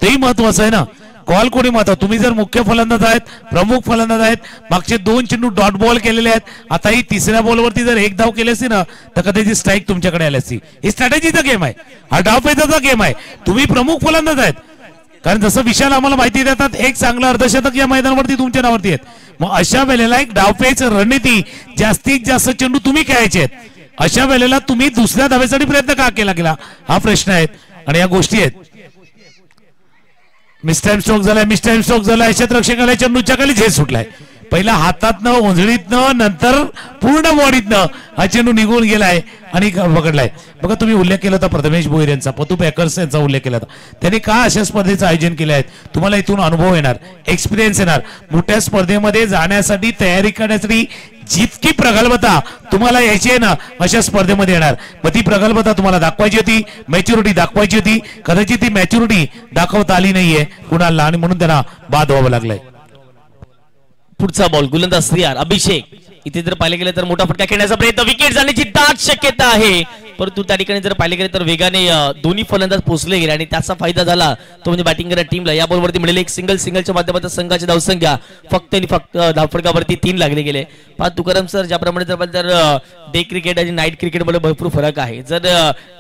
तेही महत्वाचं आहे ना. कॉल कोणी महत्वाचं. तुम्ही जर मुख्य फलंदाज आहेत, प्रमुख फलंदाज आहेत, मागचे दोन चेंडू डॉट बॉल केलेले आहेत, आताही तिसऱ्या बॉलवरती जर एक धाव केली असती ना तर कदाचित स्ट्राईक तुमच्याकडे आली असती. ही स्ट्रॅटेजीचा गेम आहे, हा डावपेचाचा गेम आहे. तुम्ही प्रमुख फलंदाज आहेत, कारण जसं विशाल आम्हाला माहिती देतात एक चांगलं अर्धशतक या मैदानावरती तुमच्या नावावरती आहेत. मग अशा वेळेला एक डावपेच रणनीती, जास्तीत जास्त चेंडू तुम्ही खेळायचे आहेत. अशा वेळेला तुम्ही दुसऱ्या धावेसाठी प्रयत्न का केला गेला हा प्रश्न आहे. आणि या गोष्टी आहेत. मिसटाइम स्ट्रोक झालाय, मिसटाइम स्ट्रोक झालाय, क्षेत्ररक्षकाला चेंडूच्या खाली झेल सुटलाय. पहिला हातातनं, ओंजळीतनं, नंतर पूर्ण बॉडीतनं हा चेंडू निघून गेलाय आणि पकडलाय. बघा तुम्ही उल्लेख केला होता प्रथमेश भोईर यांचा, पतू पॅकर्स यांचा उल्लेख केला होता. त्यांनी का अशा स्पर्धेचं आयोजन केले आहेत. तुम्हाला इथून अनुभव येणार, एक्सपिरियन्स येणार. मोठ्या स्पर्धेमध्ये जाण्यासाठी, तयारी करण्यासाठी जितकी प्रगल्भता तुम्हाला यायची आहे ना अशा स्पर्धेमध्ये येणार. मग ती प्रगल्भता तुम्हाला दाखवायची होती, मॅच्युरिटी दाखवायची होती. कदाचित ती मॅच्युरिटी दाखवता आली नाहीये कुणाला आणि म्हणून त्यांना बाद व्हावं लागलंय. पुढचा बॉल गोलंदाज श्रीयार अभिषेक. इथे जर पाहिले गेले तर मोठा फटका खेळण्याचा प्रयत्न, विकेट जाण्याची दाट शक्यता आहे. परंतु त्या ठिकाणी जर पाहिले गेले तर वेगाने दोन्ही फलंदाज पोहोचले गेले आणि त्याचा फायदा झाला तो म्हणजे बॅटिंग करणाऱ्या टीमला. या बॉलवरती मिळाले एक सिंगलच्या माध्यमातून संघाची धावसंख्या फक्त आणि फक्त धावफटकावरती 3 लागले गेले. तुकाराम सर ज्याप्रमाणे जर डे क्रिकेट आणि नाईट क्रिकेटमध्ये भरपूर फरक आहे. जर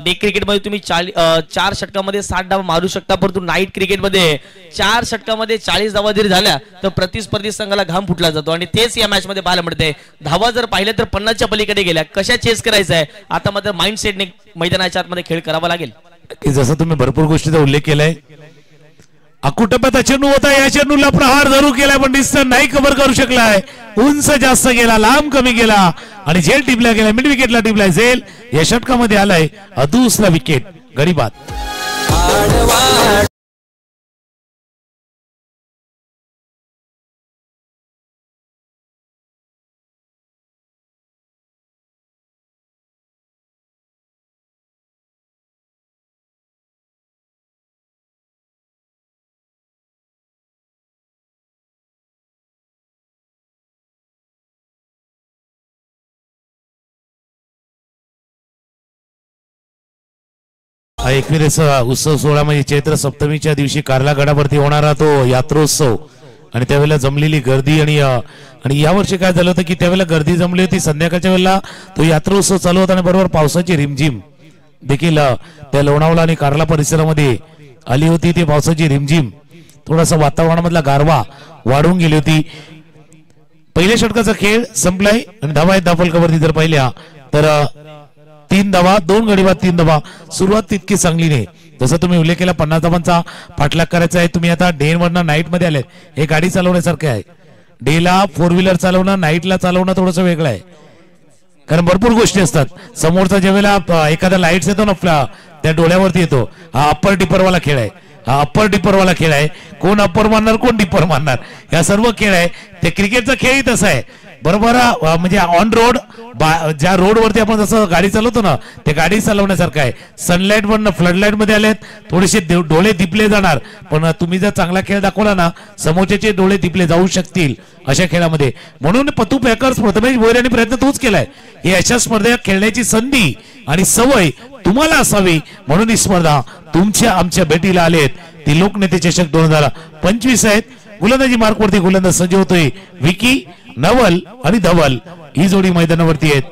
डे क्रिकेटमध्ये तुम्ही 4 षटकामध्ये 60 धावा मारू शकता, परंतु नाईट क्रिकेटमध्ये 4 षटकामध्ये 40 धावा जरी झाल्या तर प्रतिस्पर्धी संघाला घाम फुटला जातो आणि तेच या मॅच मध्ये पाहायला मिळते. धावा जर पाहिल्या तर 50च्या पलीकडे गेल्या. कशा चेस करायचं आहे आता मात्र माइंडसेटने मैदानाच्या आतमध्ये खेळ करावा लागेल. जसं तुम्ही भरपूर गोष्टीचा उल्लेख केलाय. अकुटप्याचा चेंडू होता, या चेंडूला प्रहार जरूर केला पण डिस्टन्स नाही कव्हर करू शकलाय. उंच जास्त गेला, लांब कमी गेला आणि झेल टिपला गेला, मिड विकेटला टिपलाय. झेल या षटकामध्ये आलाय, दुसरा विकेट गरीबात. हा 21 उत्सव सोहळा म्हणजे चैत्र सप्तमीच्या दिवशी कार्ला गडावरती होणारा तो यात्रोत्सव आणि त्यावेळेला जमलेली गर्दी. आणि यावर्षी काय झालं होतं की त्यावेळेला गर्दी जमली होती. संध्याकाळच्या वेळेला तो यात्रोत्सव चालू होता आणि बरोबर पावसाची रिमझिम देखील त्या लोणावळा आणि कार्ला परिसरामध्ये आली होती. ती पावसाची रिमझिम थोडासा वातावरणामधला गारवा वाढून गेली होती. पहिल्या षटकाचा खेळ संपलाय आणि धावा आहेत धावफलकावरती जर पाहिल्या तर 3 धावा, 2 गडी बाद, 3 धावा. सुरुवात तितकी चांगली नाही. जसं तुम्ही उल्लेख केला 50 धावांचा पाठलाग करायचा आहे. तुम्ही आता डे वरनं नाईट मध्ये आलेत. हे गाडी चालवण्यासारखं आहे. डेला 4 व्हीलर चालवणं, नाईटला चालवणं थोडंसं वेगळं आहे. कारण भरपूर गोष्टी असतात. समोरचा ज्यावेळेला एखादा लाईट्स येतो ना त्या डोळ्यावरती येतो. हा अप्पर डिपरवाला खेळ आहे. हा अप्पर डिपरवाला खेळ आहे. कोण अप्पर मारणार कोण डिपर मारणार या सर्व खेळ आहे. ते क्रिकेटचा खेळही तसा आहे बरोबर. म्हणजे ऑन रोड ज्या रोडवरती आपण जसं गाडी चालवतो ना ते गाडी चालवण्यासारखं आहे. सनलाईट वरनं फ्लडलाईट मध्ये आलेत थोडेसे डोळे दिपले जाणार. पण तुम्ही जर चांगला खेळ दाखवला ना समोरचे डोळे दिपले जाऊ शकतील अशा खेळामध्ये. म्हणून पतू पॅकर्स प्रथमेश भोयर यांनी प्रयत्न तोच केलाय की अशा स्पर्धेत खेळण्याची संधी आणि सवय तुम्हाला असावी म्हणून ही स्पर्धा तुमच्या आमच्या भेटीला आलेत. ती लोकनेते चषक 2025 आहेत. गोलंदाजी मार्कवरती गोलंदाज सज्ज होतोय. विकी, नवल आणि धवल ही जोडी मैदानावरती आहेत.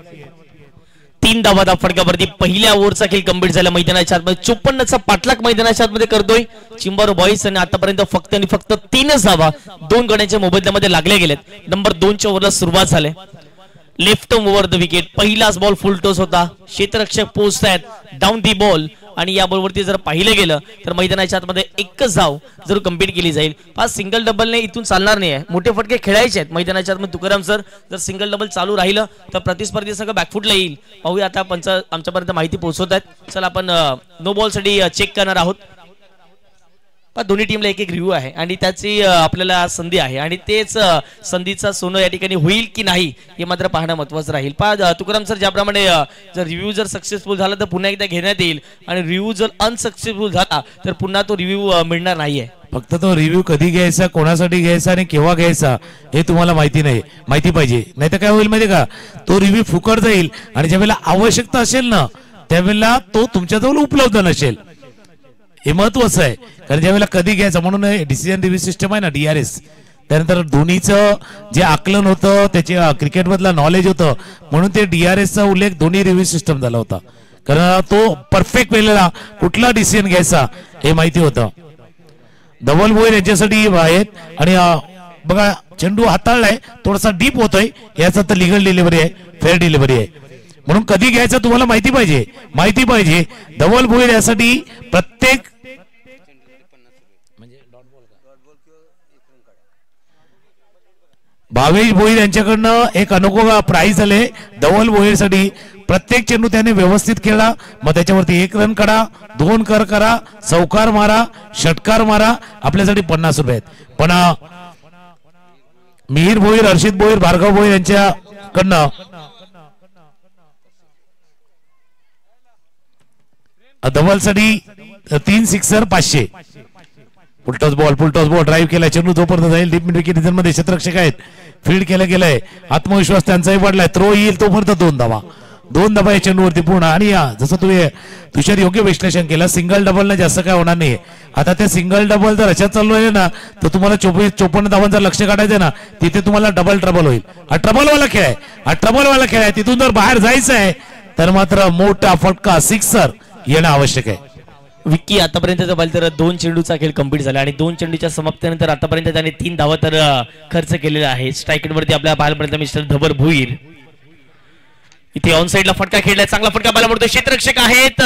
3 धावा फटक्यावरती पहिल्या ओव्हरचा खेळ कंप्लीट झाला. मैदानाच्या आतमध्ये 54चा पाठलाग मैदानाच्या आतमध्ये करतोय चिंबारो बॉईज आणि आतापर्यंत फक्त आणि फक्त 3च धावा 2 गड्यांच्या मोबदल्यामध्ये लागले गेलेत. नंबर 2च्या ओव्हरला सुरुवात झाली. Left over the wicket. पहिलाच बॉल फुल टॉस होता. क्षेत्ररक्षक पोहोचतायत डाऊन दी बॉल आणि या बॉलवरती जर पाहिलं गेलं तर मैदानाच्या आतमध्ये एकच धाव जर कंप्लीट केली जाईल. हा सिंगल डबलने इथून चालणार नाही आहे. मोठे फटके खेळायचे आहेत मैदानाच्या आतमध्ये. तुकाराम सर जर सिंगल डबल चालू राहिलं तर प्रतिस्पर्धी सगळं बॅकफुटला येईल. पाहूया आता पंच आमच्यापर्यंत माहिती पोहोचवत आहेत. चला आपण नो बॉल साठी चेक करणार आहोत. दोन्ही टीमला एक रिव्ह्यू आहे आणि त्याची आपल्याला संधी आहे आणि तेच संधीचा सोनं या ठिकाणी होईल की नाही हे मात्र पाहणं महत्वाचं राहील. तुकाराम सर ज्याप्रमाणे जर रिव्ह्यू जर सक्सेसफुल झाला तर पुन्हा एकदा घेण्यात येईल आणि रिव्ह्यू जर अनसक्सेसफुल झाला तर पुन्हा तो रिव्ह्यू मिळणार नाहीये. फक्त तो रिव्ह्यू कधी घ्यायचा कोणासाठी घ्यायचा आणि केव्हा घ्यायचा हे तुम्हाला माहिती पाहिजे. नाही तर काय होईल माहिती का तो रिव्ह्यू फुकट जाईल आणि ज्यावेळेला आवश्यकता असेल ना त्यावेळेला तो तुमच्याजवळ उपलब्ध नसेल. हे महत्वाचं आहे कारण ज्यावेळेला कधी घ्यायचं म्हणून डिसिजन रिव्ह्यू सिस्टम आहे ना DRS. त्यानंतर दोन्हीचं जे आकलन होतं त्याचे क्रिकेट मधलं नॉलेज होतं म्हणून ते DRSचा उल्लेख दोन्ही रिव्ह्यू सिस्टम झाला होता. कारण तो परफेक्ट वेळेला कुठला डिसिजन घ्यायचा हे माहिती होतं. धवल भोयर यांच्यासाठी आहेत आणि बघा चेंडू हाताळलाय थोडासा डीप होतोय. याचा तर लिगल डिलिव्हरी आहे फेअर डिलिव्हरी आहे म्हणून कधी घ्यायचं तुम्हाला माहिती पाहिजे. धवल भोयर यासाठी प्रत्येक भावेश भोईर यांच्याकडनं एक अनोखा प्राइज आले. धवल भोईर साठी प्रत्येक चेंडू त्याने व्यवस्थित खेळला. मग त्याच्यावरती 1 रन काढा 2 कर करा चौकार मारा षटकार मारा आपल्यासाठी 50 रुपये आहेत. पण मिहीर भोईर हर्षित भोईर भार्गव भोईर यांच्याकडनं धवल साठी 3 सिक्सर 500. फुलटॉस बॉल ड्राईव्ह केला. चेंडू जोपर्यंत जाईल डीप मिड विकेट मध्ये क्षेत्ररक्षक आहेत. फील्ड केलं गेलंय. आत्मविश्वास त्यांचाही वाढलाय. थ्रो येईल तोपर्यंत 2 धावा या चेंडूवरती पूर्ण. आणि जसं तुम्ही तुषार योग्य विश्लेषण केलं सिंगल डबल जास्त काय होणार नाही. आता ते सिंगल डबल जर अशाच चालू आहे ना तर तुम्हाला 54 धावांचं लक्ष काढायचं ना तिथे तुम्हाला डबल ट्रबल होईल. हा ट्रबलवाला खेळ आहे. तिथून जर बाहेर जायचं आहे तर मात्र मोठा फटका सिक्सर येणं आवश्यक आहे. विक्की आतापर्यंत पाहिलं तर 2 चेंडूचा खेळ कंप्लीट झाला आणि 2 चेंडूच्या समाप्तीनंतर आतापर्यंत त्याने 3 धावा तर खर्च केलेला आहे. स्ट्राईकवरती आपल्याला पाहायला मिळतं मिस्टर धवल भोईर. इथे ऑन साइडला फटका खेळलाय. चांगला फटका पाहायला मिळतो. क्षेत्ररक्षक आहेत.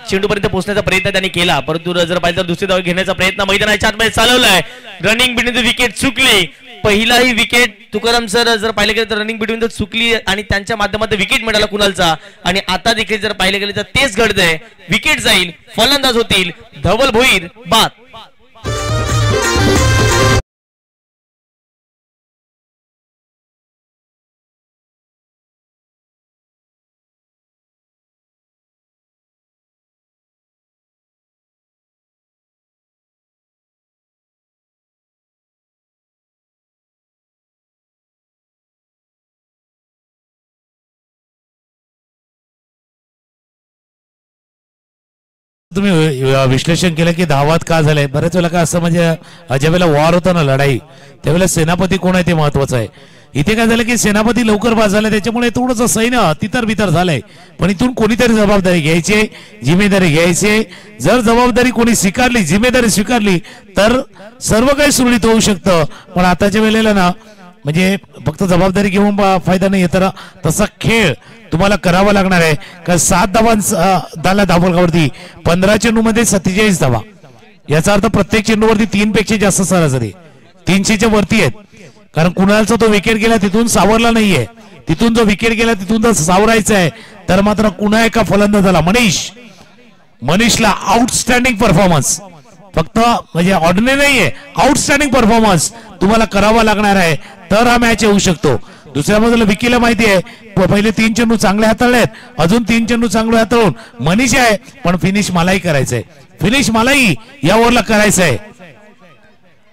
चेंडूपर्यंत पोहोचण्याचा प्रयत्न त्यांनी केला परंतु जर पाहिलं तर दुसरी धाव घेण्याचा प्रयत्न मैदानाच्या आतमध्ये चालवलाय. रनिंग बिटवीन द विकेट चुकली. पहिलाही विकेट तुकाराम सर जर पाहिलं गेलं तर रनिंग बिटवीन द चुकली आणि त्यांच्या माध्यमातून विकेट मिळाला कुणालचा. आणि आता देखील जर पाहिलं गेलं तर तेच घडतंय. विकेट जाईल फलंदाज होतील धवल भोईर बाद. तुम्ही विश्लेषण केलं की धावात का झालंय. बऱ्याच वेळेला का असं म्हणजे ज्या वेळेला वॉर होता ना लढाई त्यावेळेला सेनापती कोण आहे ते महत्वाचं आहे. इथे काय झालं की सेनापती लवकर बाद झाला त्याच्यामुळे थोडंसं सैन्य तितर बितर झालंय. पण इथून कोणीतरी जबाबदारी घ्यायची जिम्मेदारी घ्यायची. जर जबाबदारी कोणी स्वीकारली जिम्मेदारी स्वीकारली तर सर्व काही सुरळीत होऊ शकतं. पण आताच्या वेळेला ना म्हणजे फक्त जबाबदारी घेऊन फायदा नाही तर तसा खेळ तुम्हाला करावं लागणार आहे. कारण 7 धावा धावफलकावरती 15 चेंडूमध्ये 47 धावा. याचा अर्थ प्रत्येक चेंडूवरती 3 पेक्षा जास्त सरासरी 300च्या वरती आहेत. कारण कुणालचा तो विकेट गेला तिथून सावरला नाहीये. तिथून जो विकेट गेला तिथून जर सावरायचा आहे तर मात्र कुणा एका फलंदाजाला मनीषला आउटस्टँडिंग परफॉर्मन्स, फक्त म्हणजे ऑर्डिनरी नाहीये, आउटस्टँडिंग परफॉर्मन्स तुम्हाला करावा लागणार आहे तर हा मॅच येऊ शकतो. दुसऱ्या बाजूला विकीला माहिती आहे पहिले 3 चेंडू चांगले हाताळलेत, अजून 3 चेंडू चांगले हाताळून मनीष आहे पण फिनिश मलाही करायचंय. फिनिश मलाही या ओव्हरला करायचंय.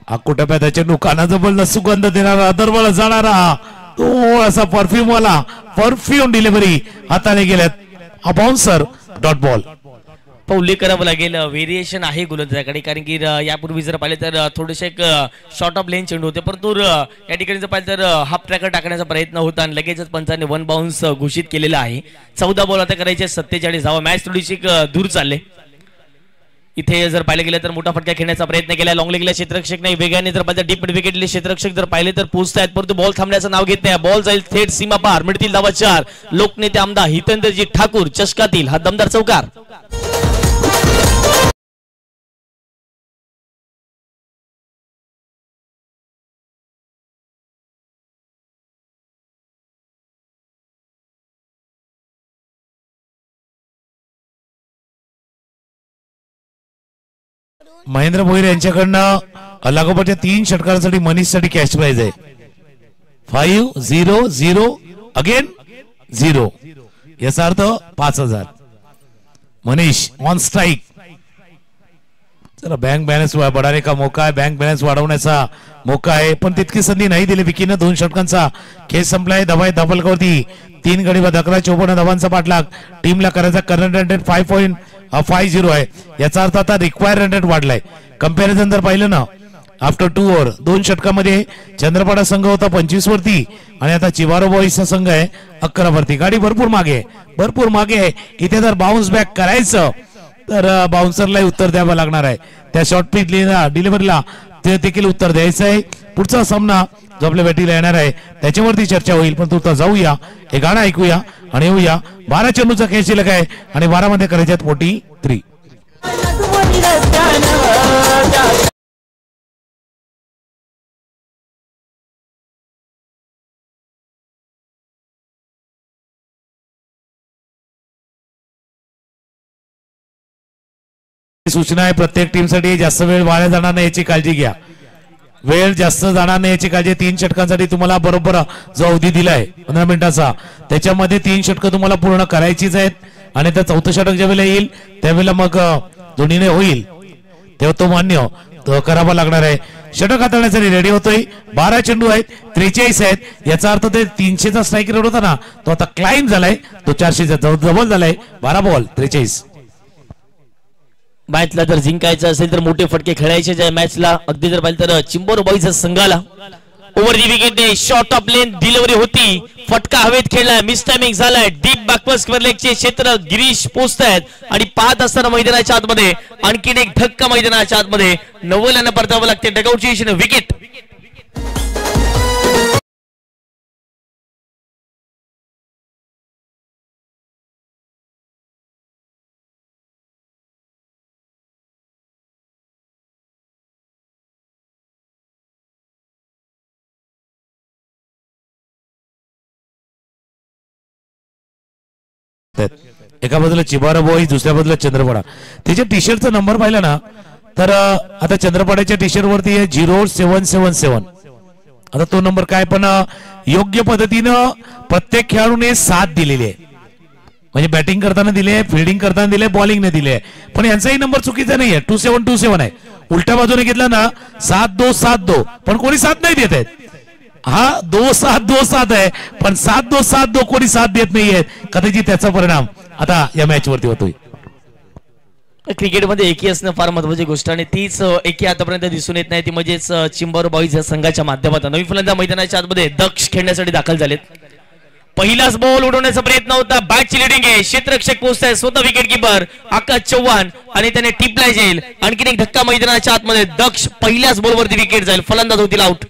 अकुटप्याचा चेंडू कानाजवळ सुगंध देणारा दरवळ जाणारा तो असा परफ्यूम डिलिव्हरी हाताने गेल्यात. हा बाउन्सर डॉट बॉल. उल्लेख करावा लागेल व्हेरिएशन आहे गोलंदाजाकडे, कारण की यापूर्वी जर पाहिले तर थोडेसे एक शॉर्ट ऑफ लेन चेंडू होते, परंतु या ठिकाणी जर पाहिलं तर हाफ ट्रॅकर टाकण्याचा प्रयत्न होता आणि लगेचच पंचाने 1 बाउन्स घोषित केलेला आहे. 14 बॉल आता करायचे 47 धावा. मॅच थोडीशी दूर चालले. इथे जर पाहिलं गेलं तर मोठा फटका खेळण्याचा प्रयत्न केला लॉंग लेगला क्षेत्ररक्षक नाही, वेगाने जर पाहिलं डीप विकेटले क्षेत्ररक्षक जर पाहिले तर पोहोचतायत, परंतु बॉल थांबण्याचं नाव घेत नाही. बॉल जाईल थेट सीमा पार. मिळतील धावा 4. लोकनेते आमदार हितेंद्रजी ठाकूर चषकातील हा दमदार चौकार. महेंद्र भोईर यांच्याकडनं लागोपाठच्या 3 षटकांसाठी मनीषसाठी कॅश प्राइज आहे 5-0-0 अगेन 0. याचा अर्थ 5000. Manish on strike. चला बँक बॅलन्स वाढवणे का मौका आहे, बँक बॅलन्स वाढवण्याचा मौका आहे, पण तितकी संधी नाही दिली. विकीनं 2 षटकांचा खेळ संपलाय. धावफलकावरती 3 गडी बाद 11-54 धावांचा पाठलाग टीमला करायचा. करंट रन रेट 5.50 आहे. याचा अर्थ आता रिक्वायर्ड रन रेट वाढलाय. कंपॅरिझन जर पाहिलं ना आफ्टर 2 ओव्हर 2 षटकामध्ये चंद्रपाडा संघ होता 25 वरती आणि आता चिवारो बॉईजचा संघ आहे 11 वरती. गाडी भरपूर मागे आहे. इथे जर बाउन्स बॅक करायचं तर बाउन्सरला उत्तर द्यावं लागणार आहे. त्या शॉर्ट पिच डिलिव्हरीला ते देखील उत्तर द्यायचं आहे. पुढचा सामना जो आपल्या भेटीला येणार आहे त्याच्यावरती चर्चा होईल, पण तू जाऊया हे गाणं ऐकूया आणि येऊया. 12 चेंडूचा खेळ शिल्लक आहे आणि 12 मध्ये करायच्यात 43. सूचना आहे प्रत्येक टीमसाठी जास्त वेळ वाया जाणार नाही याची काळजी घ्या. वेळ जास्त जाणार नाही याची काळजी. 3 षटकांसाठी तुम्हाला बरोबर जो अवधी दिलाय 15 मिनिटाचा त्याच्यामध्ये 3 षटकं तुम्हाला पूर्ण करायचीच आहेत आणि त्या 4थं षटक ज्या वेळेला येईल त्यावेळेला मग दोन्हीने होईल तेव्हा तो मान्य करावा लागणार आहे. षटक हाताळण्यासाठी रेडी होतोय. 12 चेंडू आहेत 43 आहेत. याचा अर्थ ते 300चा स्ट्राईक रेट होता ना तो आता क्लाइम झालाय, तो 400चा जवळ झालाय. 12 बॉल 43. मॅचला जर जिंकायचं असेल तर मोठे फटके खेळायचे मॅचला. अगदी जर पाहिलं तर चिंबोर बॉईजच्या संघाला ओव्हर दी विकेटने शॉर्ट ऑफ लेन डिलिव्हरी होती, फटका हवेत खेळलाय, मिस टायमिंग झालाय. डीप बॅकवर्ड स्क्वेअर लेगचे क्षेत्र गिरीश पोहोचतायत आणि पाहत असताना मैदानाच्या आतमध्ये आणखीन एक धक्का मैदानाच्या आतमध्ये 90 परतावं लागते. डगआउटची विकेट. एका बाजूला चिबारा बॉईज दुसऱ्या बाजूला चंद्रपाडा. त्याच्या टी शर्टचा नंबर पाहिला ना तर आता चंद्रपाड्याच्या टी शर्ट वरती आहे 0777. आता तो नंबर काय पण योग्य पद्धतीनं प्रत्येक खेळाडूने साथ दिलेली आहे. म्हणजे बॅटिंग करताना दिले, फिल्डिंग करताना दिले, बॉलिंगने दिले, पण यांचाही नंबर चुकीचा नाहीये. 2727 आहे. उलट्या बाजूने घेतला ना 7272 पण कोणी साथ नाही देत आहेत. हा 2727 आहे पण 7272 कोणी साथ देत नाहीये. कदाचित त्याचा परिणाम आता या मॅच वरती होतोय. क्रिकेटमध्ये एकी असणं फार महत्वाची गोष्ट आणि तीच एकी आतापर्यंत दिसून येत नाही. ती म्हणजेच चिंबोर बॉईज या संघाच्या माध्यमातून नवी फलंदाज मैदानाच्या आतमध्ये दक्ष खेळण्यासाठी दाखल झालेत. पहिलाच बॉल उडवण्याचा प्रयत्न होता. बॅटची लिडिंग आहे. क्षेत्ररक्षक पोहोचताय स्वतः विकेट किपर आकाश चव्हाण आणि त्याने टिपलाय जाईल. आणखीन एक धक्का मैदानाच्या आतमध्ये. दक्ष पहिल्याच बॉलवरती विकेट जाईल. फलंदाज होतील आउट.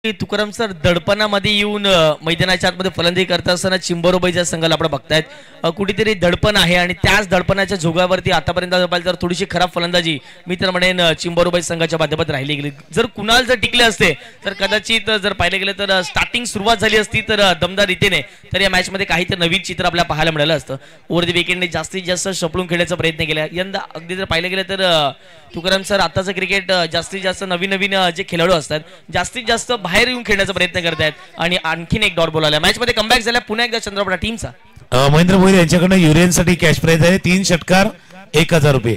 तुकाराम सर दडपणामध्ये येऊन मैदानाच्या आतमध्ये फलंदाजी करत असताना चिंबोरोबाईच्या संघाला आपण बघतायत कुठेतरी दडपण आहे आणि त्याच दडपणाच्या झोगावरती आतापर्यंत पाहिलं तर थोडीशी खराब फलंदाजी मी तर म्हणेन चिंबोरोबाई संघाच्या माध्यमात राहिली गेली. जर कुणाल जर टिकले असते तर कदाचित जर पाहिलं गेलं तर स्टार्टिंग सुरुवात झाली असती तर दमदार रीतीने तर या मॅच मध्ये काहीतरी नवीन चित्र आपल्याला पाहायला मिळालं असतं. ओव्हर द विकेंडने जास्तीत जास्त शपळून खेळण्याचा प्रयत्न केला. यंदा अगदी जर पाहिलं गेलं तर तुकाराम सर आताचं क्रिकेट जास्तीत जास्त नवीन नवीन जे खेळाडू असतात जास्तीत जास्त बाहेर येऊन खेळण्याचा प्रयत्न करतायत आणि आणखीन एक डॉट बॉल आला. मॅच मध्ये कमबॅक झाला पुन्हा एकदा चंद्रपुरा टीमचा. महेंद्र भोईर यांच्याकडनं युरियनसाठी कॅश प्राइज आहे 3 षटकार 1000 रुपये.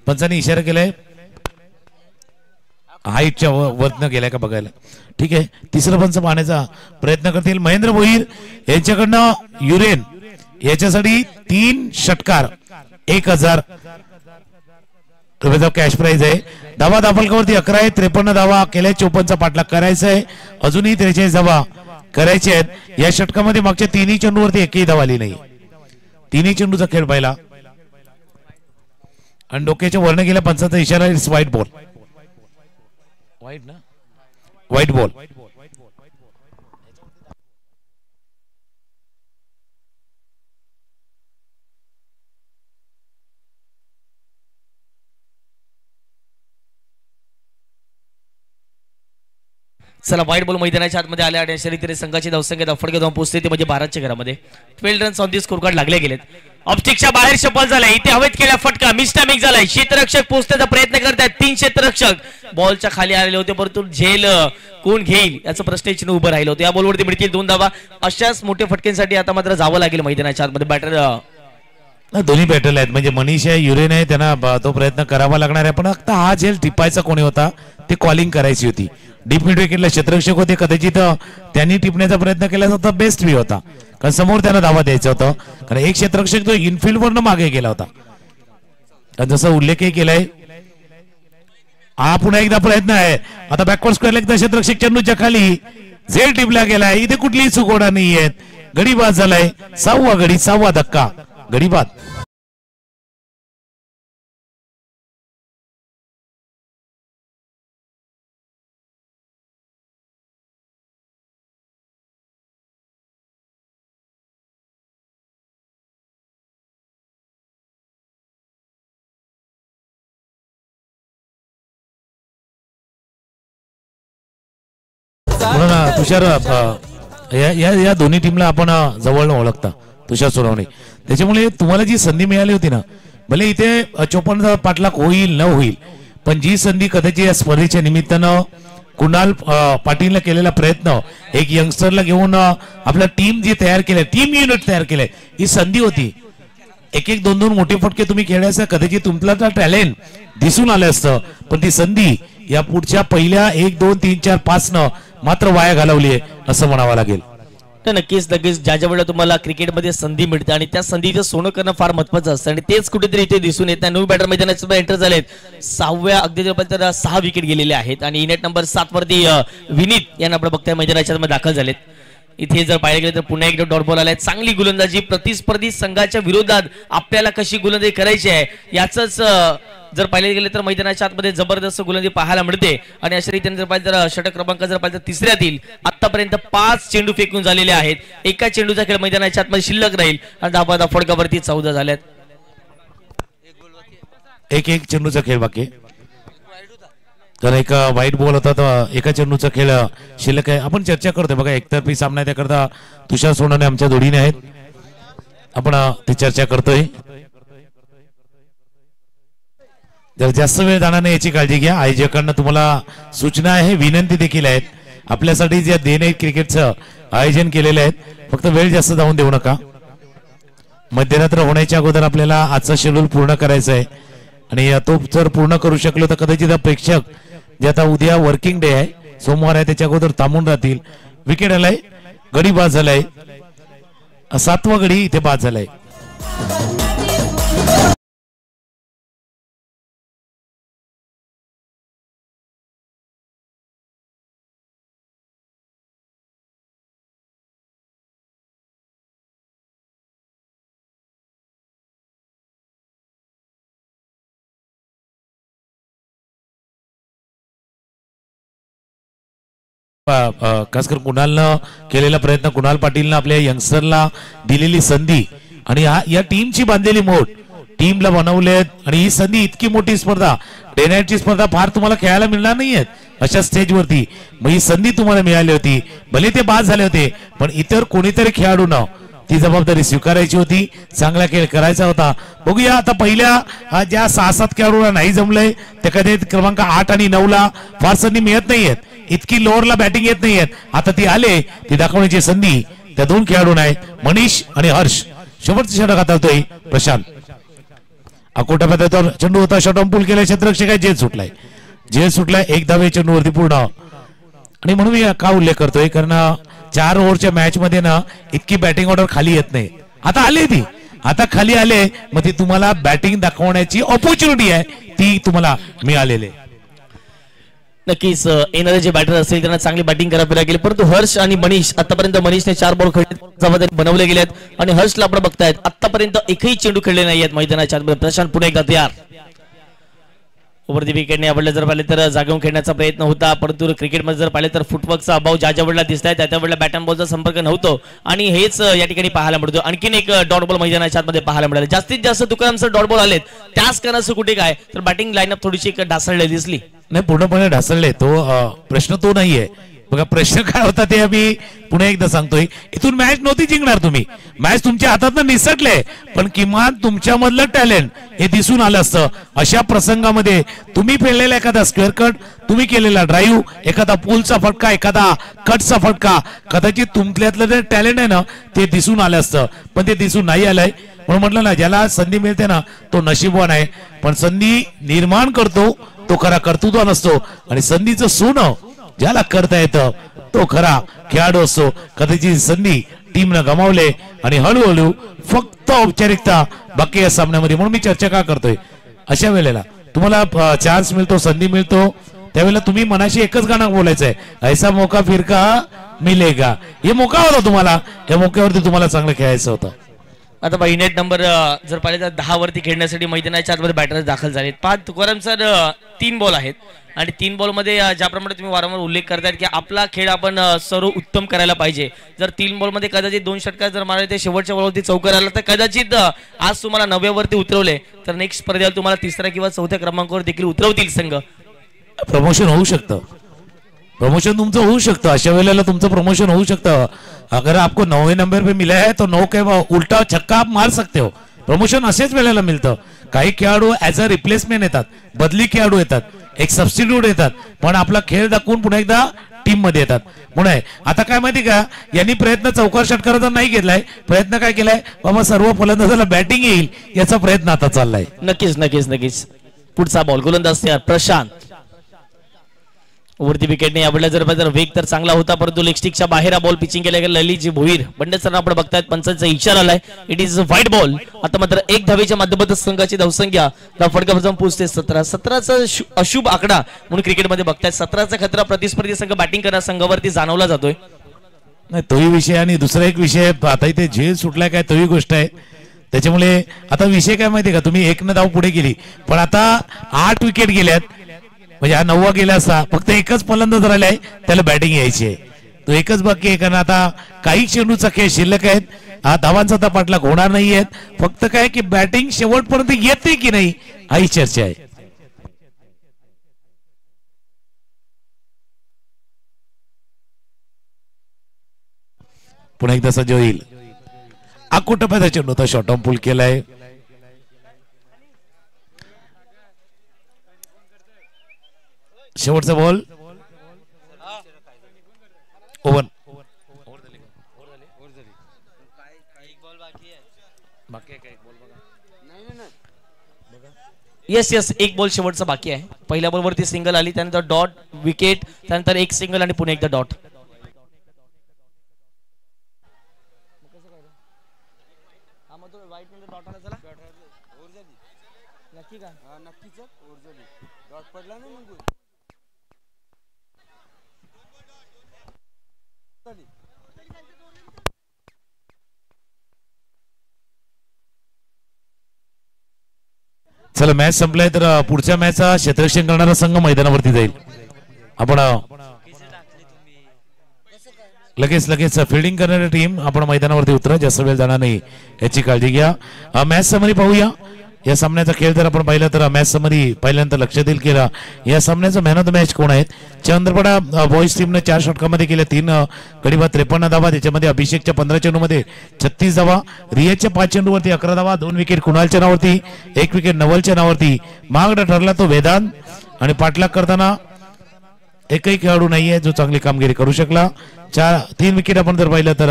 पंचांनी इशारा केलाय हाईटच्या वरनं गेलाय का बघायला. ठीक आहे तिसरं पंच पाहण्याचा प्रयत्न करतील. महेंद्र भोईर यांच्याकडनं युरेन याच्यासाठी 3 षटकार 1000 रुपयाचा कॅश प्राइज आहे. धावा दाफलकावरती 11 आहे. 53 धावा केल्या. 54चा पाठलाग करायचा आहे. अजूनही 43 धावा करायचे आहेत. या षटकामध्ये मागच्या 3 चेंडूवरती एकही धावा आली नाही. 3 चेंडूचा खेळ पाहिला आणि डोक्याच्या वरनं गेल्या पंचाचा इशारा. It's white ball. व्हाईट ना व्हाईट बॉल. चला व्हाईट बॉल मैदानाच्या आतमध्ये आल्या आणि शरीर संघाची धावसंख्या धावफडके धावून पोहोचते ते म्हणजे 12च्या घरामध्ये 12 runs on the score card लागले गेलेत. ऑब्स्टिकच्या बाहेर शपल झालाय. इथे हवेत केला फटका मिस्टॅमिक झालाय. क्षेत्ररक्षक पोहोचण्याचा प्रयत्न करतात. 3 क्षेत्ररक्षक बॉलच्या खाली आलेले होते परंतु झेल कोण घेईल याचं प्रश्न चिन्ह उभं राहिलं होतं. या बॉलवरती मिळतील 2 धावा. अशाच मोठ्या फटक्यांसाठी आता मात्र जावं लागेल मैदानाच्या आतमध्ये. बॅटर दोन्ही बॅटल आहेत म्हणजे मनीष आहे युरेन आहे त्यांना तो प्रयत्न करावा लागणार आहे. पण आता हा झेल टिपायचा कोणी होता ते कॉलिंग करायची होती. डीप मिड विकेटला क्षेत्ररक्षक होते कदाचित त्यांनी टिपण्याचा प्रयत्न केला होता बेस्ट वी होता कारण समोर त्यांना धावा द्यायचा होता कारण एक क्षेत्ररक्षक तो इनफिल्ड वरनं मागे गेला होता. जसं उल्लेखही केलाय हा पुन्हा एकदा प्रयत्न आहे. आता बॅकवर्ड स्क्वेअर एकदा क्षेत्ररक्षक चेंडूच्या खाली झेल टिपला गेलाय. इथे कुठलीही चुकोडा नाहीये. गडी बाद झालाय. 6वा गडी 6वा धक्का गडी बाद. म्हणून तुषार या दोन्ही टीमला आपण जवळ ओळखता तुषार सोनवणे. त्याच्यामुळे तुम्हाला जी संधी मिळाली होती ना भले इथे 54 पाठलाग होईल न होईल पण जी संधी कदाचित या स्पर्धेच्या निमित्तानं कुणाल पाटीलने केलेला प्रयत्न एक यंगस्टरला घेऊन आपला टीम जी तयार केलंय टीम युनिट तयार केलंय ही संधी होती. एक 2 मोठे फटके तुम्ही खेळायचं कदाचित तुमचं टॅलेंट दिसून आलं असतं पण ती संधी या पुढच्या पहिल्या 1 2 3 4 5 न मात्र वाया घालवली आहे असं म्हणावं लागेल. तर नक्कीच ज्या वेळेला तुम्हाला क्रिकेटमध्ये संधी मिळते आणि त्या संधीचं सोनं करणं फार महत्त्वाचं असतं आणि तेच कुठेतरी इथे दिसून येत नाही. 9 बॅटर मैदानात एंटर झालेत. 6व्या अगदी तर 6 विकेट गेलेले आहेत आणि इनेट नंबर 7 वरती विनीत यांना आपण बघताय मैदानाच्या दाखल झालेत. इथे जर पाहिलं गेलं तर पुन्हा एकदा डॉट बॉल आलाय. चांगली गोलंदाजी प्रतिस्पर्धी संघाच्या विरोधात आपल्याला कशी गोलंदाजी करायची आहे याचंच जर पाहिले गेले तर मैदानाच्या आतमध्ये जबरदस्त गोलंदाजी पाहायला मिळते आणि अशा रीतीने जर पाहिजे तर षटक क्रमांक जर पाहिजे तर तिसऱ्यातील आतापर्यंत 5 चेंडू फेकून झालेले आहेत. एका चेंडूचा खेळ मैदानाच्या आतमध्ये शिल्लक राहील आणि धावा फडकावरती 14 झाल्यात. एक चेंडूचा खेळ बाकी तर एक व्हाईट बॉल होता तर एका चेंडूचा खेळ शिल्लक आहे. आपण चर्चा करतोय बघा एकतर्फी सामना त्याकरता तुषार सोनवणे आमच्या जोडीने आहेत. आपण ती चर्चा करतोय. जर जास्त वेळ जाणार नाही याची काळजी घ्या. आयोजकांना तुम्हाला सूचना आहे विनंती देखील आहेत आपल्यासाठी जे डे नाईट क्रिकेटचं आयोजन केलेलं आहे फक्त वेळ जास्त जाऊन देऊ नका. मध्यरात्र होण्याच्या अगोदर आपल्याला आजचं शेड्यूल पूर्ण करायचं आहे आणि तो जर पूर्ण करू शकलो तर कदाचित प्रेक्षक जे आता उद्या वर्किंग डे आहे सोमवार आहे त्याच्या अगोदर थांबून राहतील. विकेट आलाय. गडी बाद झालाय. 7वा गडी इथे बाद झालाय. खास करून कुणालनं केलेला प्रयत्न, कुणाल पाटीलनं आपल्या यंगस्टरला दिलेली संधी आणि या टीमची बांधलेली मोठ, टीमला बनवलेत आणि ही संधी इतकी मोठी स्पर्धा, डे नाईटची स्पर्धा फार तुम्हाला खेळायला मिळणार नाहीयेत अशा स्टेजवरती. मग ही संधी तुम्हाला मिळाली होती, भले ते बाद झाले होते पण इतर कोणीतरी खेळाडूंना ती जबाबदारी स्वीकारायची होती, चांगला खेळ करायचा होता. बघूया आता पहिल्या ज्या 6-7 खेळाडूंना नाही जमलंय ते कधी क्रमांक 8 आणि 9 ला फार संधी मिळत नाहीयेत, इतकी लोअरला बॅटिंग येत नाहीयेत. आता ती आले ती दाखवण्याची संधी त्या 2 खेळाडूंना आहे, मनीष आणि हर्ष. शेवटचं षटक हाताळतोय प्रशांत. अकोटा पद्धतीवर चेंडू होता, शॉर्ट पूल केलाय, क्षेत्ररक्षक आहे, जेल सुटलाय 1 धावे चेंडूवरती पूर्ण. आणि म्हणून मी का उल्लेख करतोय कारण 4 ओव्हरच्या मॅच मध्ये ना इतकी बॅटिंग ऑर्डर खाली येत नाही. आता आले ती, आता खाली आले मग ती तुम्हाला बॅटिंग दाखवण्याची ऑपॉर्च्युनिटी आहे, ती तुम्हाला मिळालेली. नक्कीच येणारे जे बॅटर असतील त्यांना चांगली बॅटिंग करावी लागेल. परंतु हर्ष आणि मनीष आतापर्यंत मनीषने 4 बॉल जबाबदारी बनवले गेलेत आणि हर्षला आपण बघतायत आतापर्यंत एकही चेंडू खेळले नाहीयेत मैदानाच्या आतमध्ये. प्रशांत पुन्हा एकदा तयार. ओव्हरदी विकेटने आवडलं जर पाहिले तर जागेहून खेळण्याचा प्रयत्न होता, परंतु क्रिकेटमध्ये जर पाहिले तर फुटवर्कचा अभाव ज्या वेळेला दिसताय त्या वेळेला बॅट अँड बॉलचा संपर्क नव्हतो आणि हेच या ठिकाणी पाहायला मिळतो. आणखीन एक डॉट बॉल मैदानाच्या आतमध्ये पाहायला मिळाले. जास्तीत जास्त तुकाराम सर डॉट बॉल आलेत, त्याच कारणाचं कुठे काय तर बॅटिंग लाईनअप थोडीशी ढासळलेली दिसली. नाही, पूर्णपणे ढासळले. तो प्रश्न तो नाहीये. बघा प्रश्न काय होता ते आम्ही पुन्हा एकदा सांगतोय. इथून मॅच नव्हती जिंकणार तुम्ही, मॅच तुमच्या हातात निसटले, पण किमान तुमच्यामधलं टॅलेंट हे दिसून आलं असतं. अशा प्रसंगामध्ये तुम्ही फेडलेला एखादा स्क्वेअर कट, तुम्ही केलेला ड्राईव्ह, एखादा पूलचा फटका, एखादा कटचा फटका, कदाचित तुमच्यातलं जे टॅलेंट आहे ना ते दिसून आलं असतं, पण ते दिसून नाही आलंय. म्हणून म्हटलं ना, ज्याला संधी मिळते ना तो नशीबवान आहे, पण संधी निर्माण करतो तो खरा कर्तृत्व नसतो आणि संधीचं सोनं ज्याला करता येतं तो खरा खेळाडू असतो. कदाचित संधी टीमनं गमावले आणि हळूहळू फक्त औपचारिकता बाकी या सामन्यामध्ये. म्हणून मी चर्चा का करतोय, अशा वेळेला तुम्हाला चान्स मिळतो, संधी मिळतो, त्यावेळेला तुम्ही मनाशी एकच गाणं बोलायचंय, ऐसा मौका फिरका मिलेगा. हे मौका होता तुम्हाला, या मौक्यावरती तुम्हाला चांगलं खेळायचं होतं. आता बाई नेट नंबर जर पाहिले तर 10 वरती खेळण्यासाठी मैदानाच्या आतमध्ये बॅटर दाखल झालेत. 5 तुकाराम सर 3 बॉल आहेत आणि 3 बॉलमध्ये ज्याप्रमाणे तुम्ही वारंवार उल्लेख करतायत की आपला खेळ आपण सर्व उत्तम करायला पाहिजे. जर 3 बॉलमध्ये कदाचित 2 षटकार जर मारले ते शेवटच्या बॉलवरती चौकार आला तर कदाचित आज तुम्हाला 9व्या वरती उतरवले तर नेक्स्ट स्पर्धेला तुम्हाला 3रा किंवा 4थ्या क्रमांकावर देखील उतरवतील संघ. प्रमोशन होऊ शकतं, प्रमोशन तुमचं होऊ शकतं, अशा वेळेला तुमचं प्रमोशन होऊ शकतं. अगर आपको 9वें नंबर पे मिला है तो 9 के उल्टा छक्का आप मार सकते हो. प्रमोशन असेच वेळेला मिळतं. काही खेळाडू ऍज अ रिप्लेसमेंट येतात, बदली खेळाडू येतात, एक सबस्टिट्यूट येतात, पण आपला खेळ दाखवून पुन्हा एकदा टीम मध्ये येतात. म्हणून आता काय माहिती का, यांनी प्रयत्न चौकार षटकाराचा नाही घेतलाय, प्रयत्न काय केलाय, बाबा सर्व फलंदाजाला बॅटिंग येईल याचा प्रयत्न आता चाललाय. नक्कीच नक्कीच नक्कीच. पुढचा बॉल गोलंदाज तयार प्रशांत. वरती विकेटने यावेळेला जर वेग तर चांगला होता, परंतु लेग स्टिकच्या बाहेर हा बॉल पिचिंग केला गेला. ललितजी भोईर बंडेसर आपण बघतायत, पंचांचा इशारा आलाय, इट इज व्हाईट बॉल. आता मात्र 1 धावेच्या माध्यमातून संघाची धावसंख्या फटका पोहोचते 17. 17चा अशुभ आकडा म्हणून क्रिकेटमध्ये बघतायत. 17चा खतरा प्रतिस्पर्धी संघ बॅटिंग करणाऱ्या संघावरती जाणवला जातोय. नाही तोही विषय आणि दुसरा एक विषय, आता इथे झेल सुटलाय काय तोही गोष्ट आहे. त्याच्यामुळे आता विषय काय माहितीये का, तुम्ही 1 धाव पुढे गेली पण आता 8 विकेट गेल्यात, म्हणजे हा 9वा गेला असता, फक्त एकच फलंदाज राहिलाय त्याला बॅटिंग यायची आहे, तो एकच बाकी आहे. कारण आता काही चेंडूचा खेळ शिल्लक आहेत, हा धावांचा आता पाठलाग होणार नाहीयेत, फक्त काय की बॅटिंग शेवटपर्यंत येते की नाही ही चर्चा आहे. पुन्हा एकदा सज्ज होईल. अकोटप्याचा चेंडू होता, शॉर्ट ऑन पूल केलाय. शेवटचा ball over. Yes yes, 1 ball शेवटचा बाकी आहे. पहिल्या बॉलवरती सिंगल आली, त्यानंतर डॉट, विकेट, त्यानंतर 1 सिंगल आणि पुन्हा एकदा डॉट. चला मॅच संपलाय तर पुढच्या मॅचचा क्षेत्ररक्षण करणारा संघ मैदानावरती जाईल. आपण लगेच फिल्डिंग करणारी टीम आपण मैदानावरती उतरा, जास्त वेळ जाणार नाही याची काळजी घ्या. मॅच समरी पाहूया. या सामन्याचा खेळ जर आपण पाहिला तर मॅच समरी पहिल्यांदा लक्ष देईल केला. या सामन्याचा मॅन ऑफ द मॅच कोण आहेत? चंद्रपडा बॉईज टीमने 4 षटकामध्ये केल्या, 3 गडी बाद 53 धावा. त्याच्यामध्ये अभिषेकच्या 15 चेंडूमध्ये 36 धावा, रियाजच्या 5 चेंडूवरती 11 धावा, 2 विकेट कुणालच्या नावावरती, 1 विकेट नवलच्या नावावरती. महागडा ठरला तो वेदांत आणि पाठलाग करताना एकही खेळाडू नाहीये जो चांगली कामगिरी करू शकला. 3 विकेट आपण जर पाहिलं तर